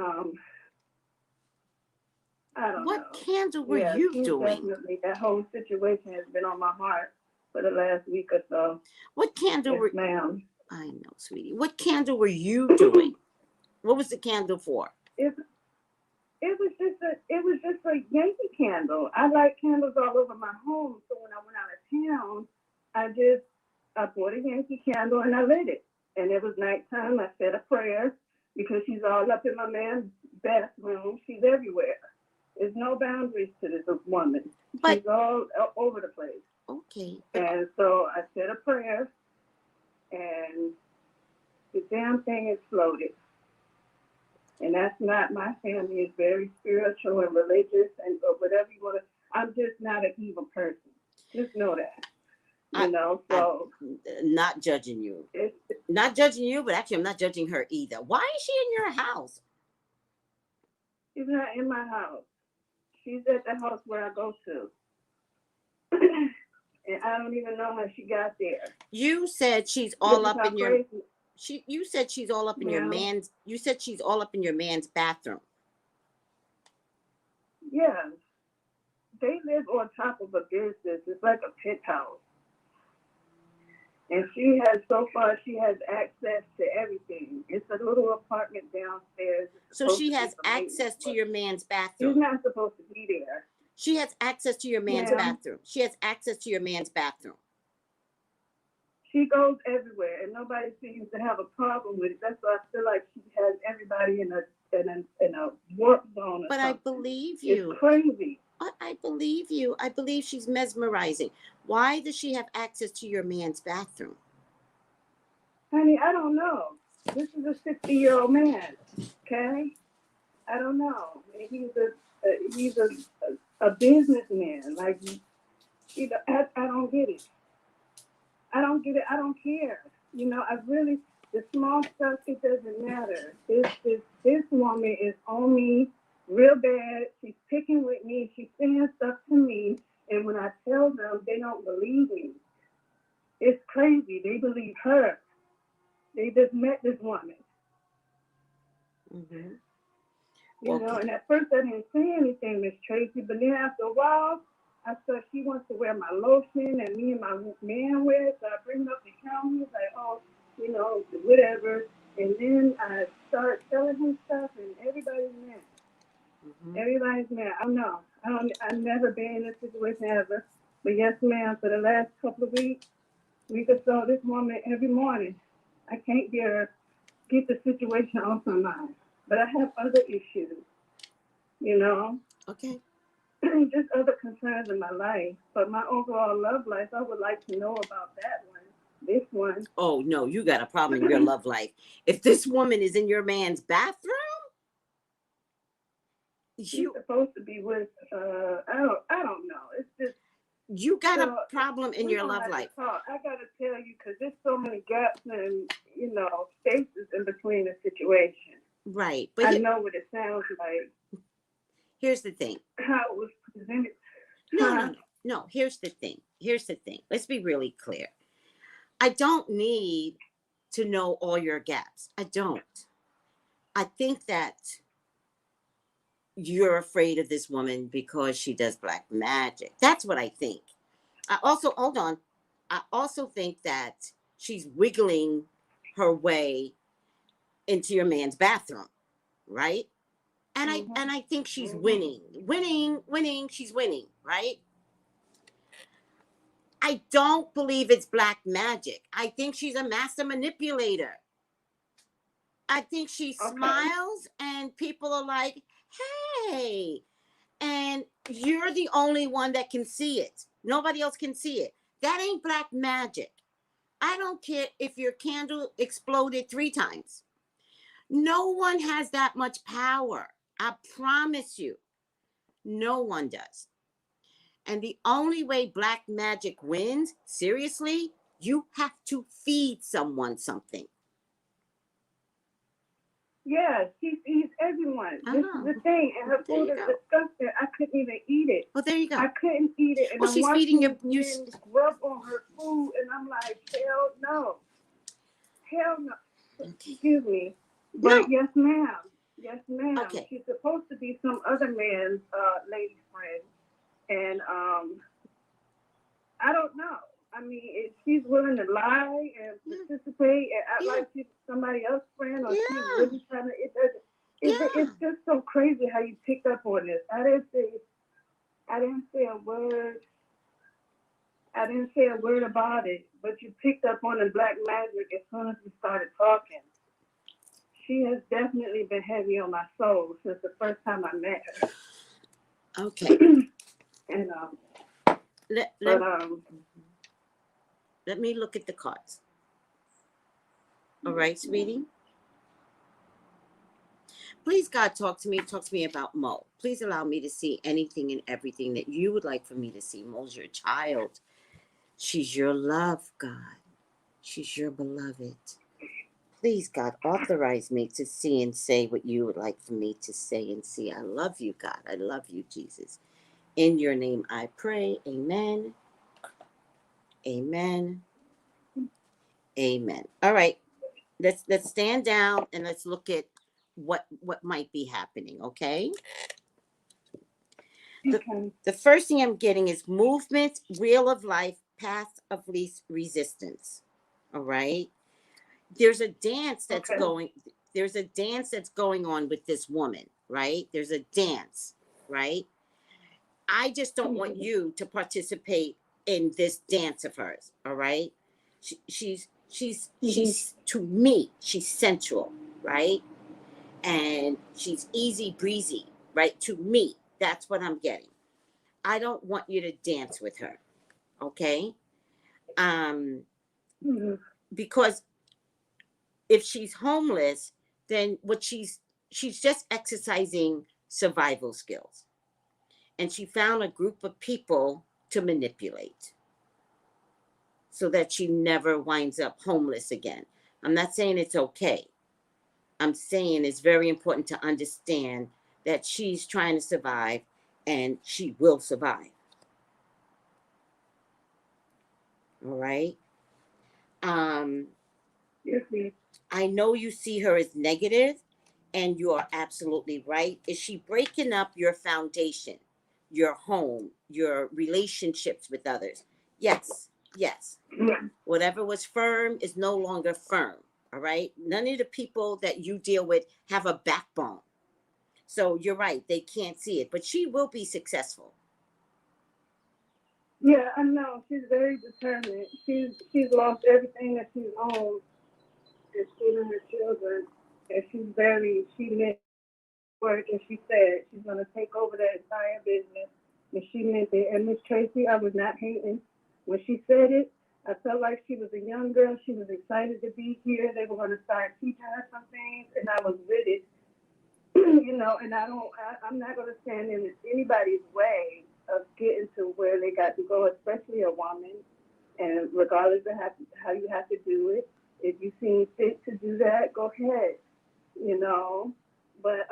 I don't know. What candle were Yeah, you she's doing? definitely, that whole situation has been on my heart for the last week or so. What candle Yes, were ma'am. I know, sweetie. What candle were you doing? What was the candle for? It was just a Yankee candle. I like candles all over my home, so when I went out of town, I bought a Yankee candle and I lit it. And it was nighttime. I said a prayer because she's all up in my man's bathroom. She's everywhere. There's no boundaries to this woman. But- She's all over the place. Okay. And so I said a prayer, and the damn thing exploded. And that's not, my family is very spiritual and religious and whatever you want to. I'm just not an evil person. Just know that. You know, so. I'm not judging you. It's, Not judging you, but actually I'm not judging her either. Why is she in your house? she's not in my house. She's at the house where I go to. And I don't even know how she got there. You said she's all up in your Crazy. you said she's all up in your man's bathroom. Yeah. They live on top of a business. It's like a penthouse. And she has access to everything. It's a little apartment downstairs. So she has access to your man's She's bathroom. not supposed to be there. She has access to your man's Yeah. bathroom. She has access to your man's bathroom. She goes everywhere, and nobody seems to have a problem with it. That's why I feel like she has everybody in a warp zone. But I believe you. It's crazy. I believe you. I believe she's mesmerizing. Why does she have access to your man's bathroom? Honey, I don't know. This is a 60-year-old man, okay? I don't know. He's a businessman. Like, you know, I don't get it. I don't get it. I don't care. You know, the small stuff, it doesn't matter. This woman is on me real bad. She's picking with me. She's saying stuff to me. And when I tell them, they don't believe me. It's crazy. They believe her. They just met this woman. Mm-hmm. You know, and at first I didn't say anything, Miss Tracy, but then after a while, I saw she wants to wear my lotion and me and my man wear it, so I bring it up to him. He's like, oh, you know, whatever. And then I start telling him stuff, and everybody's mad. Mm-hmm. Everybody's mad. I don't know. I've never been in this situation ever. But yes, ma'am, for the last couple of weeks or so, this woman every morning, I can't get the situation off my mind. But I have other issues, you know. Okay. Just other concerns in my life. But my overall love life, I would like to know about that one. This one. Oh, no, you got a problem in your love life. If this woman is in your man's bathroom, she's supposed to be with, I don't know. It's just. You got a problem in your love life. I got to tell you, because there's so many gaps and, you know, spaces in between the situation. Right. But I know what it sounds like. Here's the thing. How it was presented. No. Here's the thing. Let's be really clear. I don't need to know all your gaps. I don't. I think that you're afraid of this woman because she does black magic. That's what I think. I also think that she's wiggling her way into your man's bathroom, right? And I think she's winning, she's winning, right? I don't believe it's black magic. I think she's a master manipulator. I think she smiles and people are like, hey, and you're the only one that can see it. Nobody else can see it. That ain't black magic. I don't care if your candle exploded 3 times. No one has that much power. I promise you. No one does. And the only way black magic wins, seriously, you have to feed someone something. Yeah, she feeds everyone. This is the thing. And her food is disgusting. I couldn't even eat it. Well, there you go. I couldn't eat it. And well, she's feeding you rub on her food, and I'm like, hell no. Hell no. Okay. Excuse me. But yes, ma'am. Yes, ma'am. Okay. She's supposed to be some other man's lady friend, and I don't know. I mean, if she's willing to lie and participate and act like she's somebody else's friend, or she's really trying to, it doesn't. It's just so crazy how you picked up on this. I didn't say a word. I didn't say a word about it, but you picked up on the black magic as soon as we started talking. She has definitely been heavy on my soul since the first time I met her. Okay. And let me look at the cards. All right, sweetie. Please, God, talk to me. Talk to me about Mo. Please allow me to see anything and everything that you would like for me to see. Mo's your child. She's your love, God. She's your beloved. Please, God, authorize me to see and say what you would like for me to say and see. I love you, God. I love you, Jesus. In your name I pray. Amen. Amen. Amen. All right. Let's stand down and let's look at what might be happening, okay? The first thing I'm getting is movement, wheel of life, path of least resistance. All right. There's a dance that's going on with this woman, right? There's a dance, right? I just don't want you to participate in this dance of hers, all right? She's to me, she's sensual, right? And she's easy breezy, right? To me, that's what I'm getting. I don't want you to dance with her, okay? Because if she's homeless, then she's just exercising survival skills. And she found a group of people to manipulate so that she never winds up homeless again. I'm not saying it's okay. I'm saying it's very important to understand that she's trying to survive and she will survive. All right. I know you see her as negative, and you are absolutely right. Is she breaking up your foundation, your home, your relationships with others? Yes. Whatever was firm is no longer firm. All right. None of the people that you deal with have a backbone. So you're right. They can't see it, but she will be successful. Yeah, I know. She's very determined. She's lost everything that she's owned, including her children. And she meant work, and she said she's going to take over the entire business. And she meant it. And Miss Tracey, I was not hating. When she said it, I felt like she was a young girl. She was excited to be here. They were going to start teaching her some things, and I was with it. And I'm not going to stand in anybody's way of getting to where they got to go, especially a woman. And regardless of how you have to do it, if you seem fit to do that, go ahead. But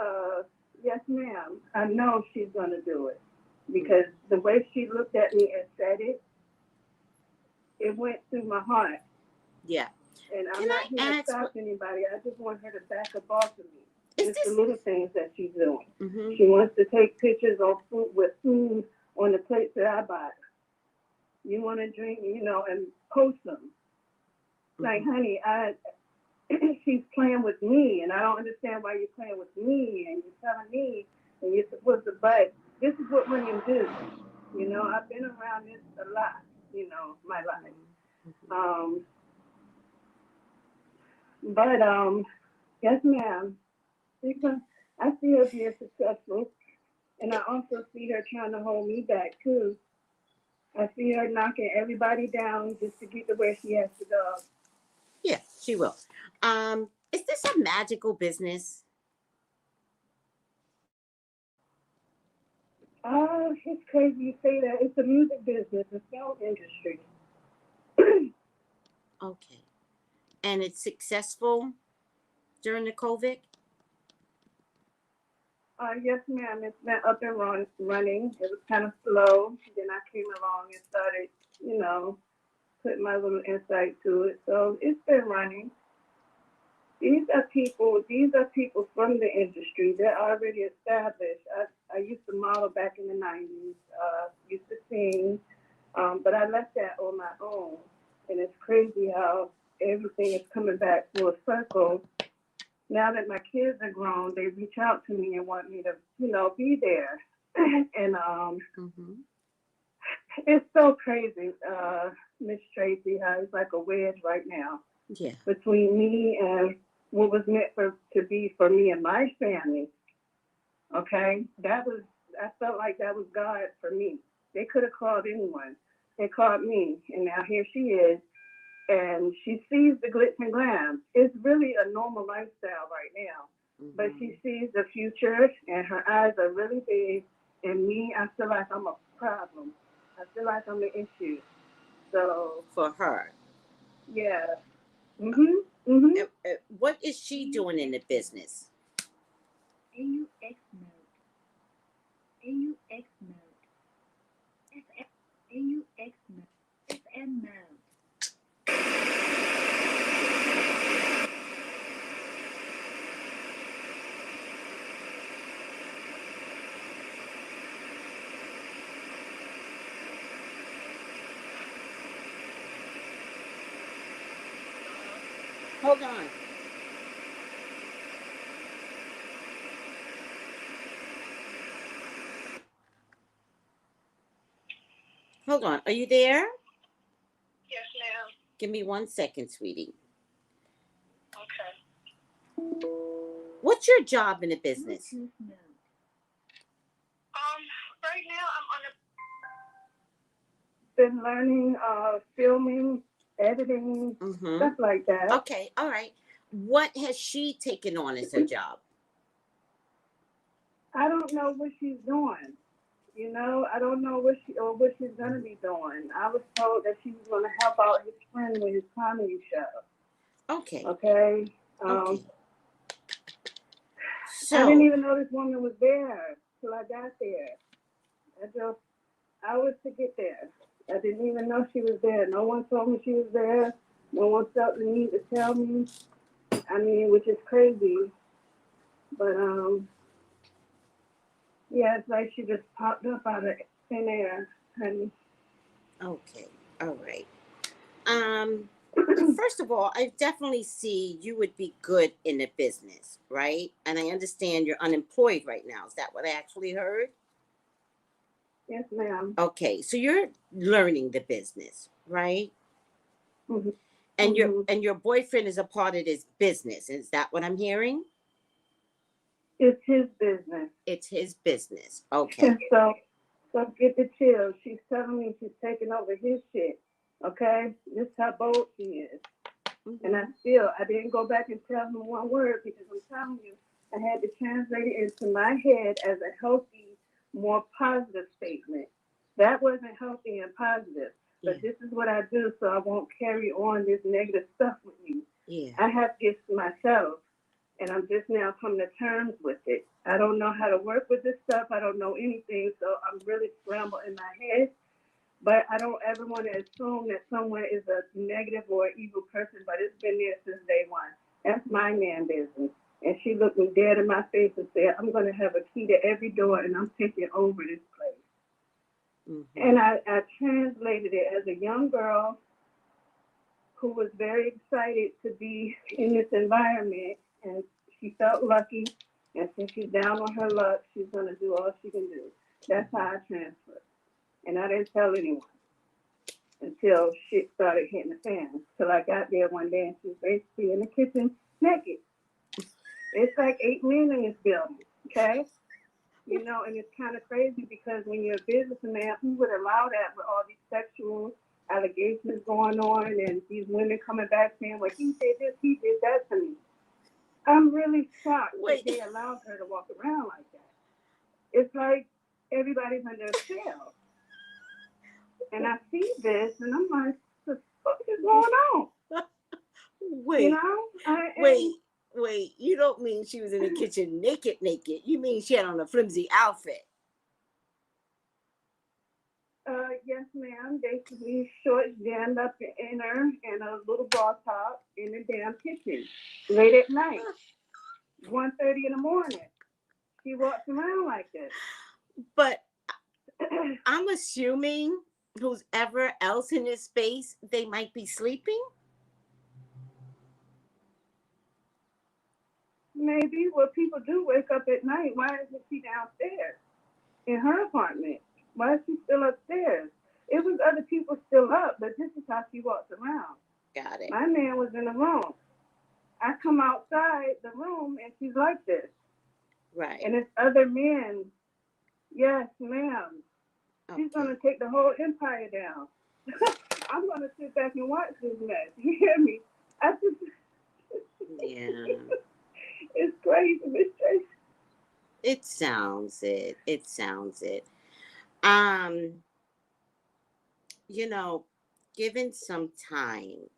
yes, ma'am, I know she's going to do it because the way she looked at me and said it, it went through my heart. Yeah. And I'm not here to stop anybody. I just want her to back up off of me. It's the little things that she's doing. Mm-hmm. She wants to take pictures of food on the plates that I buy. You want to drink, and post them. Mm-hmm. Like, honey, she's playing with me, and I don't understand why you're playing with me, and you're telling me, and you're supposed to buy. This is what women do. I've been around this a lot, my life. But yes, ma'am. I see her being successful, and I also see her trying to hold me back too. I see her knocking everybody down just to get to where she has to go. Yeah, she will. Is this a magical business? Oh, it's crazy you say that. It's a music business, a film industry. Okay. And it's successful during the COVID? Yes, ma'am. It's been up and running. It was kind of slow. Then I came along and started, putting my little insight to it. So it's been running. These are people from the industry. They're already established. I used to model back in the 90s, used to sing, but I left that on my own. And it's crazy how everything is coming back full circle. Now that my kids are grown, they reach out to me and want me to, be there. And it's so crazy, Miss Tracey, how it's like a wedge right now between me and what was meant to be for me and my family. Okay, I felt like that was God for me. They could have called anyone. They called me, and now here she is, and she sees the glitz and glam. It's really a normal lifestyle right now, but she sees the future, and her eyes are really big. And me, I feel like I'm a problem. I feel like I'm an issue. So for her, yeah. What is she doing in the business? AUX mode. AUX mode. AUX mode. FN mode. Hold on. Hold on. Are you there? Yes, ma'am. Give me 1 second, sweetie. Okay. What's your job in the business? Bluetooth mode. Right now I'm on Been learning filming, editing, stuff like that. Okay, all right. What has she taken on as her job? I don't know what she's doing. I don't know what she's gonna be doing. I was told that she was gonna help out his friend with his comedy show. Okay. Okay. Okay. So I didn't even know this woman was there till I got there. I was to get there. I didn't even know she was there. No one told me she was there. No one felt the need to tell me. I mean, which is crazy. But yeah, it's like she just popped up out of thin air, honey. okay, all right. First of all, I definitely see you would be good in the business, right? And I understand you're unemployed right now. Is that what I actually heard? Yes, ma'am. Okay, so you're learning the business, right? And your boyfriend is a part of this business. Is that what I'm hearing? It's his business. It's his business. Okay. So get the chill. She's telling me she's taking over his shit. Okay? This is how bold she is. And I didn't go back and tell him one word because I'm telling you, I had to translate it into my head as a healthy, more positive statement. That wasn't healthy and positive. But this is what I do so I won't carry on this negative stuff with you. Yeah. I have gifts myself, and I'm just now coming to terms with it. I don't know how to work with this stuff. I don't know anything, so I'm really scrambled in my head. But I don't ever want to assume that someone is a negative or evil person, but it's been there since day one. That's my man business. And she looked me dead in my face and said, I'm going to have a key to every door, and I'm taking over this place. And I translated it as a young girl who was very excited to be in this environment, and she felt lucky, and since she's down on her luck, she's going to do all she can do. That's how I transferred. And I didn't tell anyone until shit started hitting the fan. Till I got there one day, and she was basically in the kitchen naked. It's like 8 men in this building, okay? And it's kind of crazy because when you're a businessman, who would allow that with all these sexual allegations going on and these women coming back saying, well, he did this, he did that to me. I'm really shocked that they allowed her to walk around like that. It's like everybody's under a spell. And I see this, and I'm like, what the fuck is going on? Wait, you don't mean she was in the kitchen naked. You mean she had on a flimsy outfit. Yes, ma'am. Basically, shorts jammed up in her and a little bra top in the damn kitchen late at night, 1:30 in the morning. She walks around like this. But I'm assuming who's ever else in this space, they might be sleeping. Maybe what people do wake up at night. Why isn't she downstairs in her apartment? Why is she still upstairs? It was other people still up, but this is how she walks around. Got it. My man was in the room. I come outside the room and she's like this. Right. And it's other men. Yes, ma'am. Okay. She's gonna take the whole empire down. I'm gonna sit back and watch this mess. You hear me? I just Yeah. It's crazy, Miss Tracy. It sounds it. It sounds it. You know, given some time,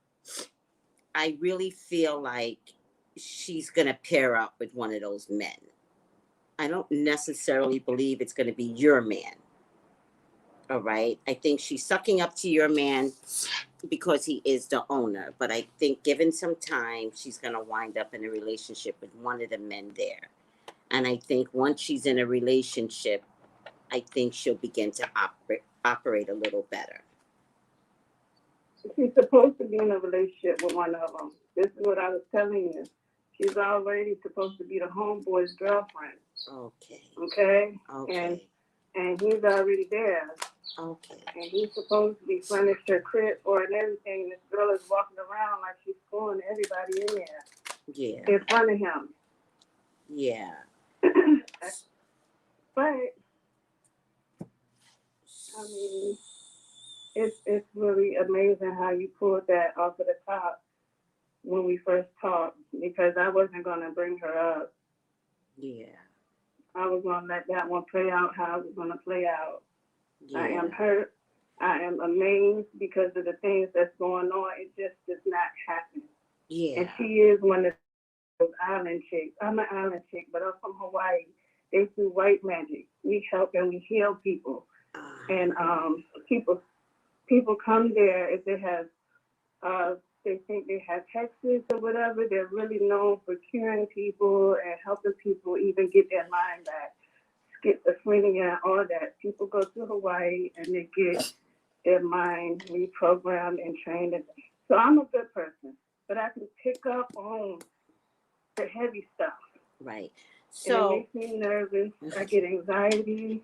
I really feel like she's gonna pair up with one of those men. I don't necessarily believe it's gonna be your man. All right. I think she's sucking up to your man because he is the owner. But I think given some time, she's going to wind up in a relationship with one of the men there. And I think once she's in a relationship, I think she'll begin to operate a little better. She's supposed to be in a relationship with one of them. This is what I was telling you. She's already supposed to be the homeboy's girlfriend. Okay. Okay? Okay. And he's already there. Okay. And he's supposed to be furnished her crib for and everything. This girl is walking around like she's fooling everybody in there. Yeah. In front of him. Yeah. But I mean, it's really amazing how you pulled that off of the top when we first talked, because I wasn't gonna bring her up. Yeah. I was gonna let that one play out how it was gonna play out. Yeah. I am hurt. I am amazed because of the things that's going on. It just does not happen. Yeah. And she is one of those island chicks. I'm an island chick, but I'm from Hawaii. They do white magic. We help and we heal people. And people come there if they have they think they have hexes or whatever. They're really known for curing people and helping people even get their mind back. Schizophrenia, all that. People go to Hawaii and they get their mind reprogrammed and trained. So I'm a good person, but I can pick up on the heavy stuff. Right. So So it makes me nervous. I get anxiety.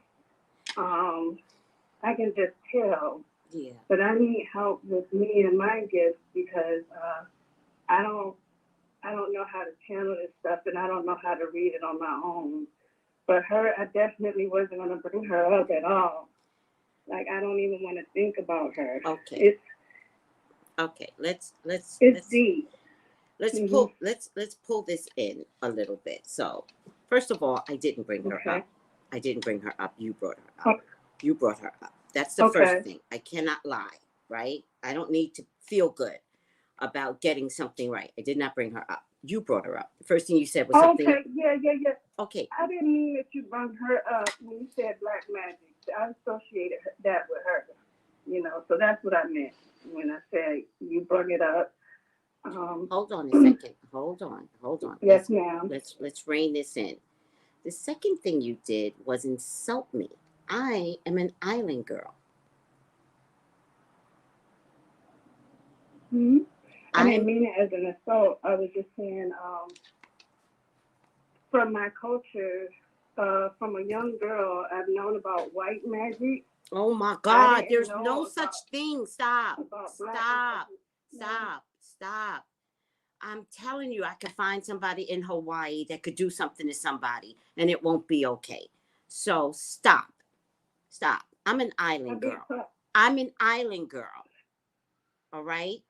I can just tell. yeah. But I need help with me and my gifts because I don't know how to channel this stuff and I don't know how to read it on my own. But her, I definitely wasn't going to bring her up at all. Like, I don't even want to think about her. Okay. Okay. Let's deep. Let's pull this in a little bit. So, first of all, I didn't bring her up. I didn't bring her up. You brought her up. You brought her up. That's the first thing. I cannot lie, right? I don't need to feel good about getting something right. I did not bring her up. You brought her up. The first thing you said was something. Okay, yeah. Okay. I didn't mean that you brought her up when you said black magic. I associated that with her, so that's what I meant when I said you brought it up. Hold on a second. Hold on. Yes, ma'am. Let's rein this in. The second thing you did was insult me. I am an island girl. I didn't mean it as an assault. I was just saying, from my culture, from a young girl, I've known about white magic. Oh my God, there's no such thing. Stop. I'm telling you, I could find somebody in Hawaii that could do something to somebody and it won't be okay. So stop. I'm an island girl. All right.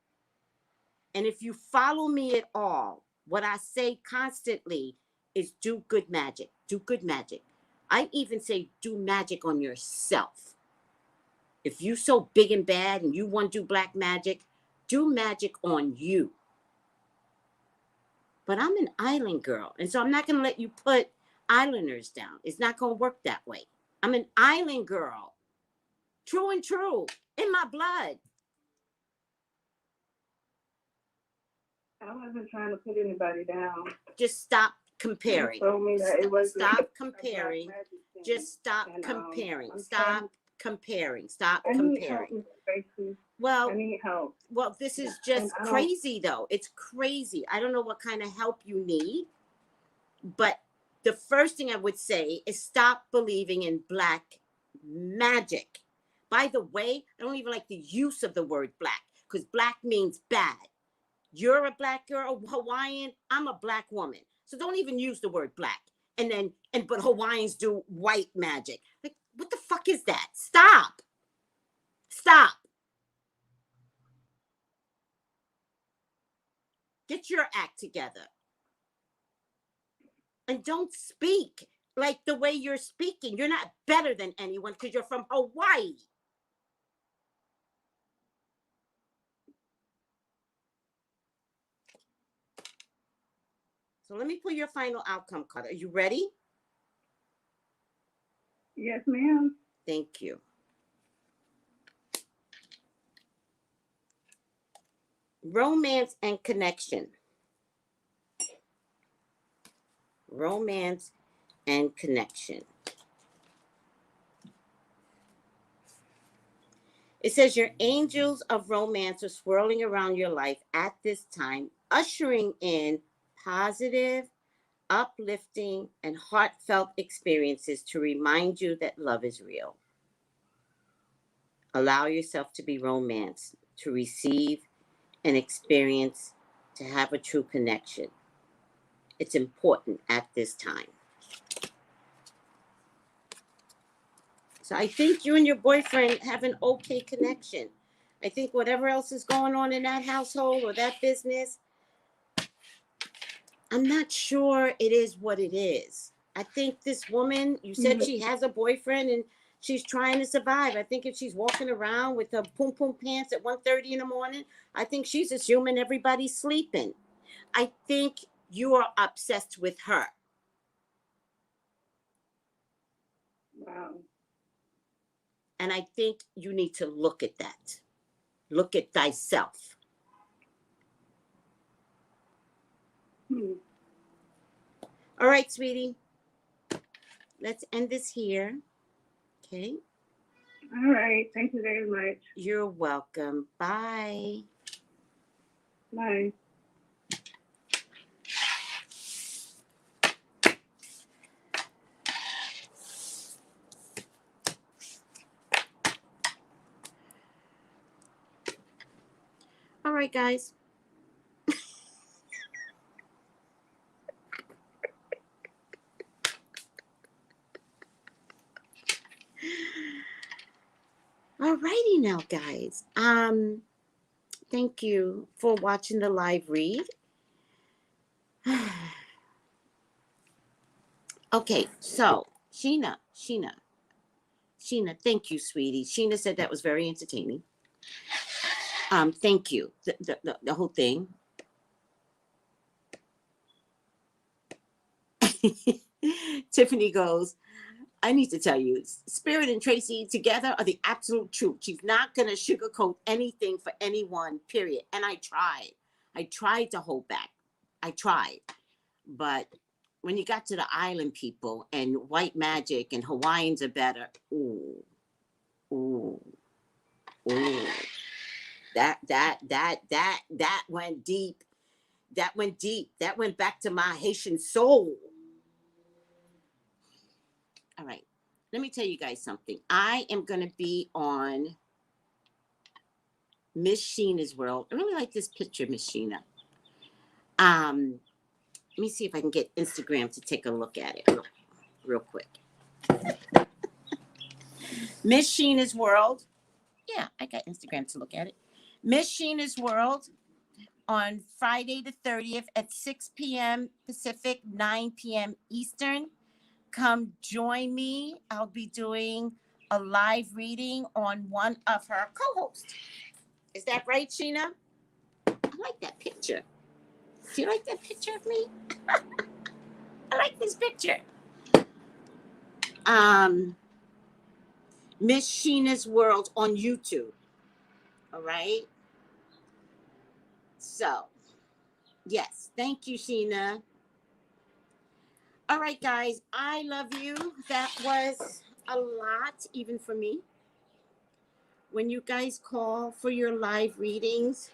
And if you follow me at all, what I say constantly is do good magic. I even say do magic on yourself. If you so big and bad and you want to do black magic, do magic on you. But I'm an island girl. And so I'm not going to let you put islanders down. It's not going to work that way. I'm an island girl. True and true. In my blood. I wasn't trying to put anybody down. Just stop comparing. You told me that it was Stop comparing. Just stop comparing. Stop comparing. Stop comparing. Well, I need help. Well, this is just crazy, though. It's crazy. I don't know what kind of help you need, but the first thing I would say is stop believing in black magic. By the way, I don't even like the use of the word black because black means bad. You're a black girl, Hawaiian. I'm a black woman. So don't even use the word black. But Hawaiians do white magic. Like, what the fuck is that? Stop. Stop. Get your act together. And don't speak like the way you're speaking. You're not better than anyone because you're from Hawaii. So let me pull your final outcome card. Are you ready? Yes, ma'am. Thank you. Romance and connection. Romance and connection. It says your angels of romance are swirling around your life at this time, ushering in positive, uplifting, and heartfelt experiences to remind you that love is real. Allow yourself to be romanced, to receive an experience, to have a true connection. It's important at this time. So I think you and your boyfriend have an okay connection. I think whatever else is going on in that household or that business, I'm not sure it is what it is. I think this woman, you said she has a boyfriend and she's trying to survive. I think if she's walking around with her poom poom pants at 1:30 in the morning, I think she's assuming everybody's sleeping. I think you are obsessed with her. Wow. And I think you need to look at that. Look at thyself. All right, sweetie. Let's end this here. Okay. All right. Thank you very much. You're welcome. Bye. Bye. All right, guys. All righty now, guys. Thank you for watching the live read. Okay, so Sheena, thank you, sweetie. Sheena said that was very entertaining. Thank you. The whole thing. Tiffany goes, I need to tell you, Spirit and Tracey together are the absolute truth. She's not going to sugarcoat anything for anyone, period. And I tried to hold back. I tried. But when you got to the island people and white magic and Hawaiians are better, ooh. That went deep. That went deep. That went back to my Haitian soul. All right. Let me tell you guys something. I am going to be on Miss Sheena's World. I really like this picture, Miss Sheena. Let me see if I can get Instagram to take a look at it real quick. Miss Sheena's World. Yeah, I got Instagram to look at it. Miss Sheena's World on Friday the 30th at 6 p.m. Pacific, 9 p.m. Eastern. Come join me. I'll be doing a live reading on one of her co-hosts. Is that right, Sheena? I like that picture. Do you like that picture of me? I like this picture. Miss Sheena's World on YouTube. All right. So, yes. Thank you, Sheena. All right, guys. I love you. That was a lot, even for me. When you guys call for your live readings,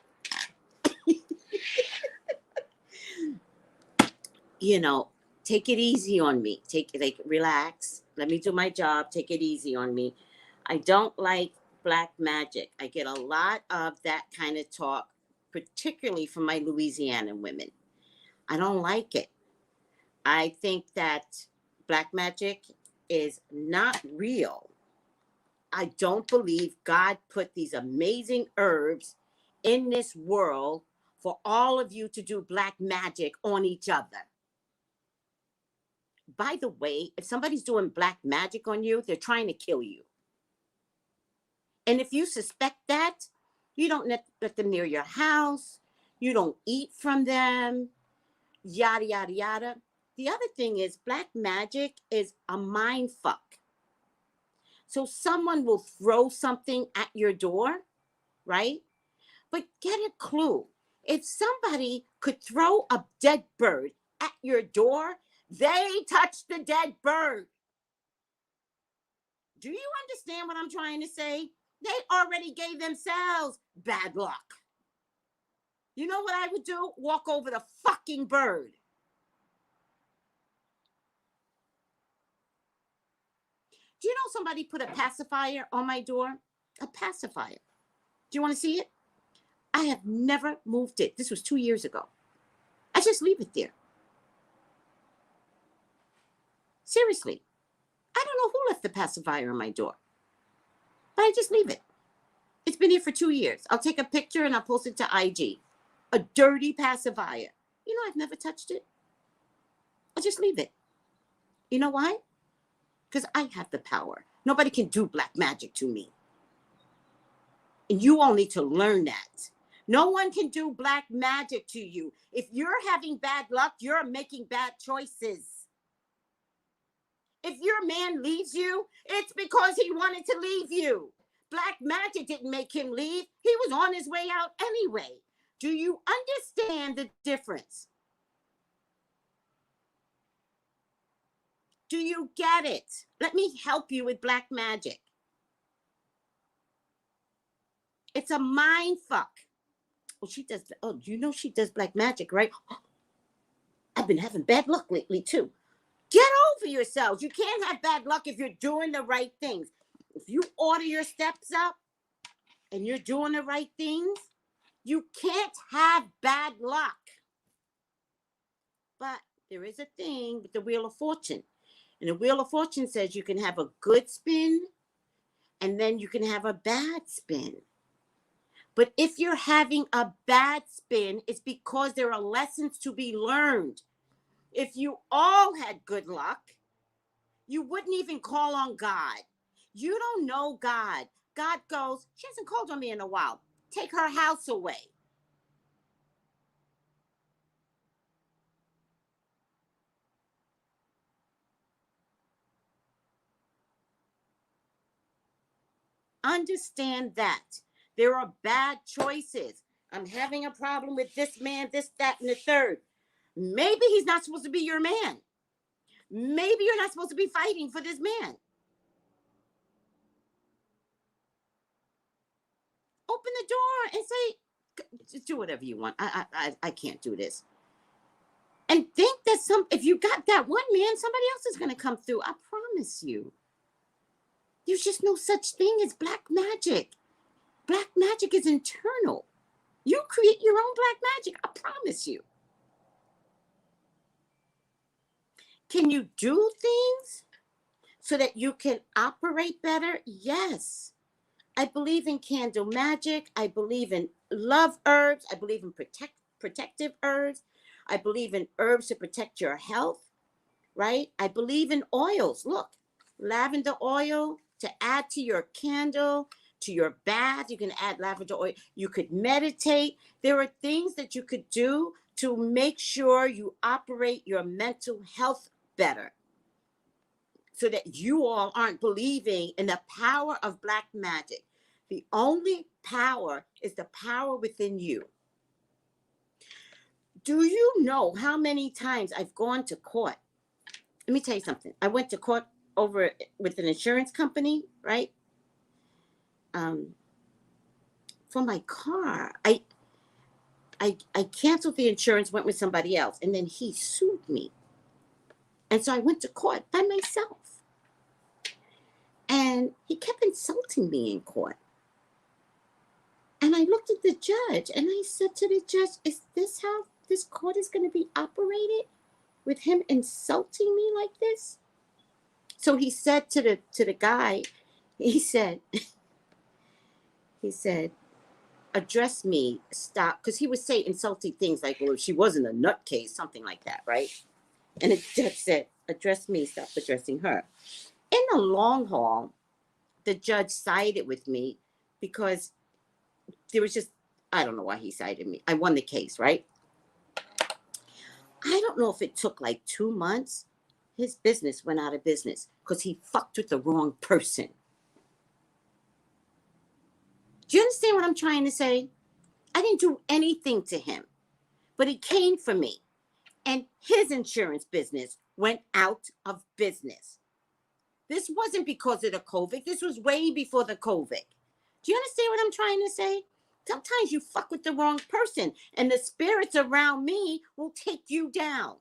you know, take it easy on me. Relax. Let me do my job. Take it easy on me. I don't like black magic. I get a lot of that kind of talk, particularly from my Louisiana women. I don't like it. I think that black magic is not real. I don't believe God put these amazing herbs in this world for all of you to do black magic on each other. By the way, if somebody's doing black magic on you, they're trying to kill you. And if you suspect that, you don't let them near your house. You don't eat from them, yada, yada, yada. The other thing is black magic is a mind fuck. So someone will throw something at your door, right? But get a clue. If somebody could throw a dead bird at your door, they touched the dead bird. Do you understand what I'm trying to say? They already gave themselves bad luck. You know what I would do? Walk over the fucking bird. Do you know somebody put a pacifier on my door? A pacifier. Do you want to see it? I have never moved it. This was 2 years ago. I just leave it there. Seriously. I don't know who left the pacifier on my door. But I just leave it. It's been here for 2 years. I'll take a picture and I'll post it to IG. A dirty pacifier. You know, I've never touched it. I just leave it. You know why? Because I have the power. Nobody can do black magic to me. And you all need to learn that. No one can do black magic to you. If you're having bad luck, you're making bad choices. If your man leaves you, it's because he wanted to leave you. Black magic didn't make him leave. He was on his way out anyway. Do you understand the difference? Do you get it? Let me help you with black magic. It's a mind fuck. Oh, she does. Oh, you know she does black magic, right? I've been having bad luck lately too. Get over yourselves. You can't have bad luck if you're doing the right things. If you order your steps up and you're doing the right things, you can't have bad luck. But there is a thing with the Wheel of Fortune. And the Wheel of Fortune says you can have a good spin and then you can have a bad spin. But if you're having a bad spin, it's because there are lessons to be learned. If you all had good luck, you wouldn't even call on God. You don't know God. God goes, she hasn't called on me in a while. Take her house away. Understand that. There are bad choices. I'm having a problem with this man, this, that, and the third. Maybe he's not supposed to be your man. Maybe you're not supposed to be fighting for this man. Open the door and say, do whatever you want. I can't do this. And think that if you got that one man, somebody else is going to come through. I promise you. There's just no such thing as black magic. Black magic is internal. You create your own black magic. I promise you. Can you do things so that you can operate better? Yes. I believe in candle magic. I believe in love herbs. I believe in protective herbs. I believe in herbs to protect your health, right? I believe in oils. Look, lavender oil to add to your candle, to your bath. You can add lavender oil. You could meditate. There are things that you could do to make sure you operate your mental health better. so that you all aren't believing in the power of black magic. The only power is the power within you. Do you know how many times I've gone to court? Let me tell you something. I went to court over with an insurance company, right? For my car. I canceled the insurance, went with somebody else, and then he sued me. And so I went to court by myself. And he kept insulting me in court. And I looked at the judge and I said to the judge, is this how this court is going to be operated? With him insulting me like this? So he said to the guy, he said, address me, stop. Because he would say insulting things like, well, if she wasn't a nutcase, something like that, right? And the judge said, address me, stop addressing her. In the long haul, the judge sided with me because there was just, I don't know why he sided me. I won the case, right? I don't know if it took like 2 months. His business went out of business because he fucked with the wrong person. Do you understand what I'm trying to say? I didn't do anything to him, but he came for me. And his insurance business went out of business. This wasn't because of the COVID. This was way before the COVID. Do you understand what I'm trying to say? Sometimes you fuck with the wrong person and the spirits around me will take you down.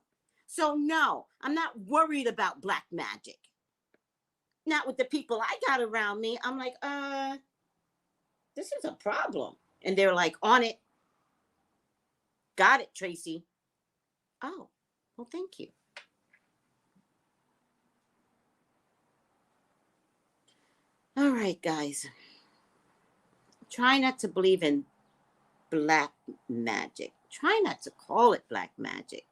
So no, I'm not worried about black magic. Not with the people I got around me. I'm like, this is a problem. And they're like, on it. Got it, Tracy. Oh, well, thank you. All right, guys. Try not to believe in black magic. Try not to call it black magic.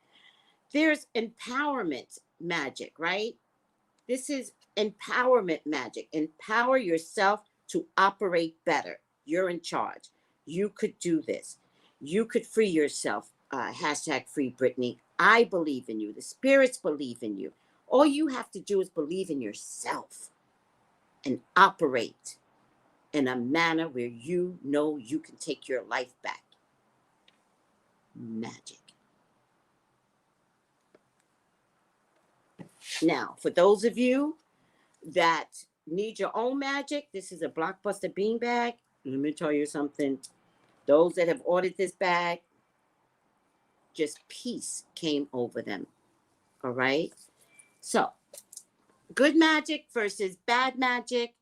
There's empowerment magic, right? This is empowerment magic. Empower yourself to operate better. You're in charge. You could do this. You could free yourself. Hashtag free Britney. I believe in you. The spirits believe in you. All you have to do is believe in yourself and operate in a manner where you know you can take your life back. Magic. Now, for those of you that need your own magic, this is a Blockbuster beanbag. Let me tell you something. Those that have ordered this bag, just peace came over them. All right? So, good magic versus bad magic.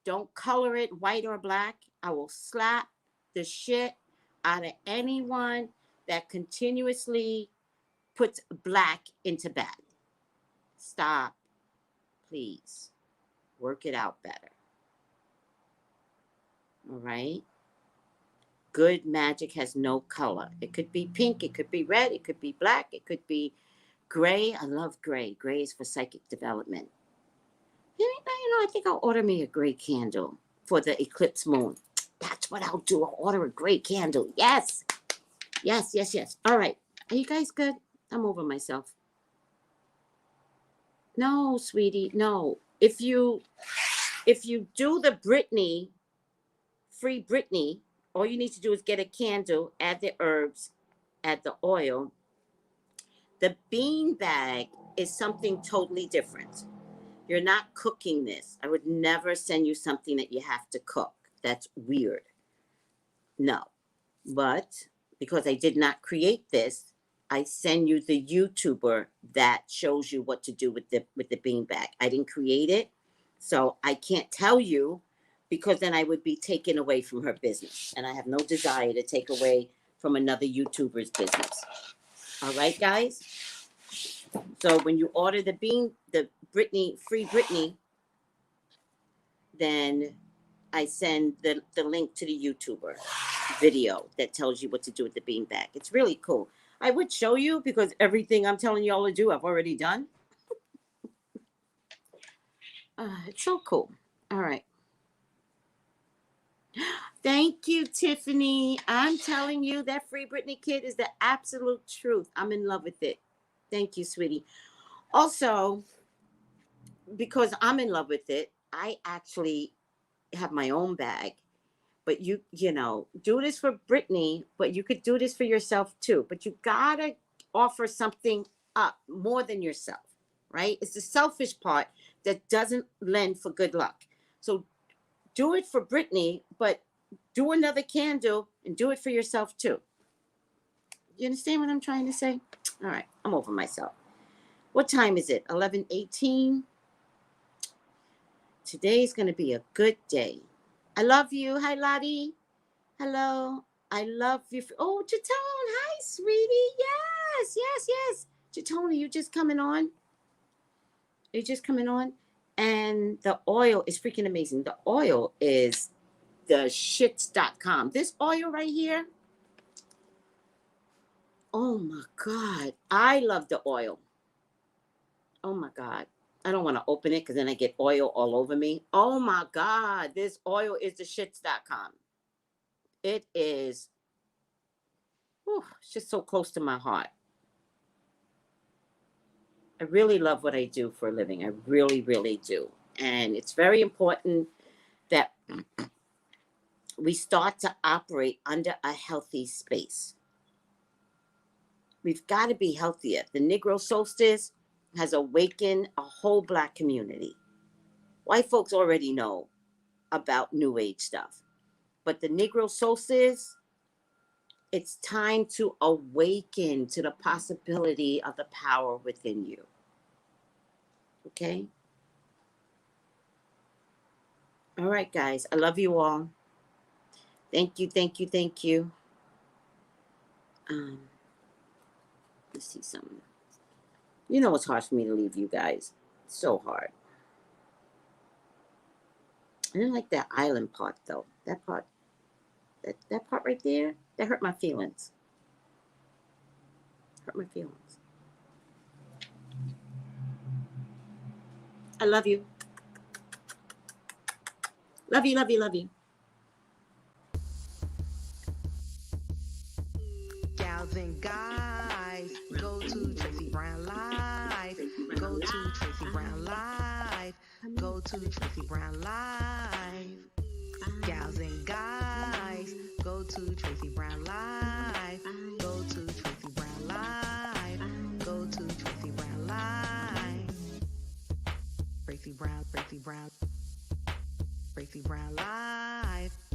Don't color it white or black. I will slap the shit out of anyone that continuously puts black into bad. Stop. Please. Work it out better. All right? Good magic has no color. It could be pink. It could be red. It could be black. It could be gray. I love gray. Gray is for psychic development. You know, I think I'll order me a gray candle for the eclipse moon. That's what I'll do. I'll order a gray candle. Yes. Yes, yes, yes. All right. Are you guys good? I'm over myself. No, sweetie. No. If you do the Britney, free Britney, all you need to do is get a candle, add the herbs, add the oil. The bean bag is something totally different. You're not cooking this. I would never send you something that you have to cook. That's weird. No. But because I did not create this, I send you the YouTuber that shows you what to do with the beanbag. I didn't create it, so I can't tell you because then I would be taken away from her business, and I have no desire to take away from another YouTuber's business. All right, guys. So when you order the Britney, free Britney, then I send the link to the YouTuber video that tells you what to do with the beanbag. It's really cool. I would show you because everything I'm telling y'all to do, I've already done. It's so cool. All right. Thank you, Tiffany. I'm telling you that free Britney kit is the absolute truth. I'm in love with it. Thank you, sweetie. Also, because I'm in love with it, I actually have my own bag. But you know, do this for Britney, but you could do this for yourself too. But you gotta offer something up more than yourself, right? It's the selfish part that doesn't lend for good luck. So do it for Britney, but do another candle and do it for yourself too. You understand what I'm trying to say? All right, I'm over myself. What time is it? 11:18. Today's gonna be a good day. I love you. Hi, Lottie. Hello. I love you. Oh, Chitone. Hi, sweetie. Yes, yes, yes. Chitone, are you just coming on? Are you just coming on? And the oil is freaking amazing. The oil is the shits.com. This oil right here. Oh my God. I love the oil. Oh my God. I don't want to open it because then I get oil all over me. Oh my God. This oil is the shits.com. It is, it's just so close to my heart. I really love what I do for a living. I really, really do. And it's very important that we start to operate under a healthy space. We've got to be healthier. The Negro solstice has awakened a whole Black community. White folks already know about New Age stuff. But the Negro solstice, it's time to awaken to the possibility of the power within you. Okay? All right, guys. I love you all. Thank you, thank you, thank you. Let's see something. You know it's hard for me to leave you guys. It's so hard. I didn't like that island part, though. That part, that part right there, that hurt my feelings. Hurt my feelings. I love you. Love you, love you, love you. Gals and guys, go to Tracey Brown Live. Go to Tracey Brown Live. Go to Tracey Brown Live. Gals and guys, go to Tracey Brown Live. Go to Tracey Brown Live. Go to Tracey Brown Live. Tracey Brown, Tracey Brown, Tracey Brown Live.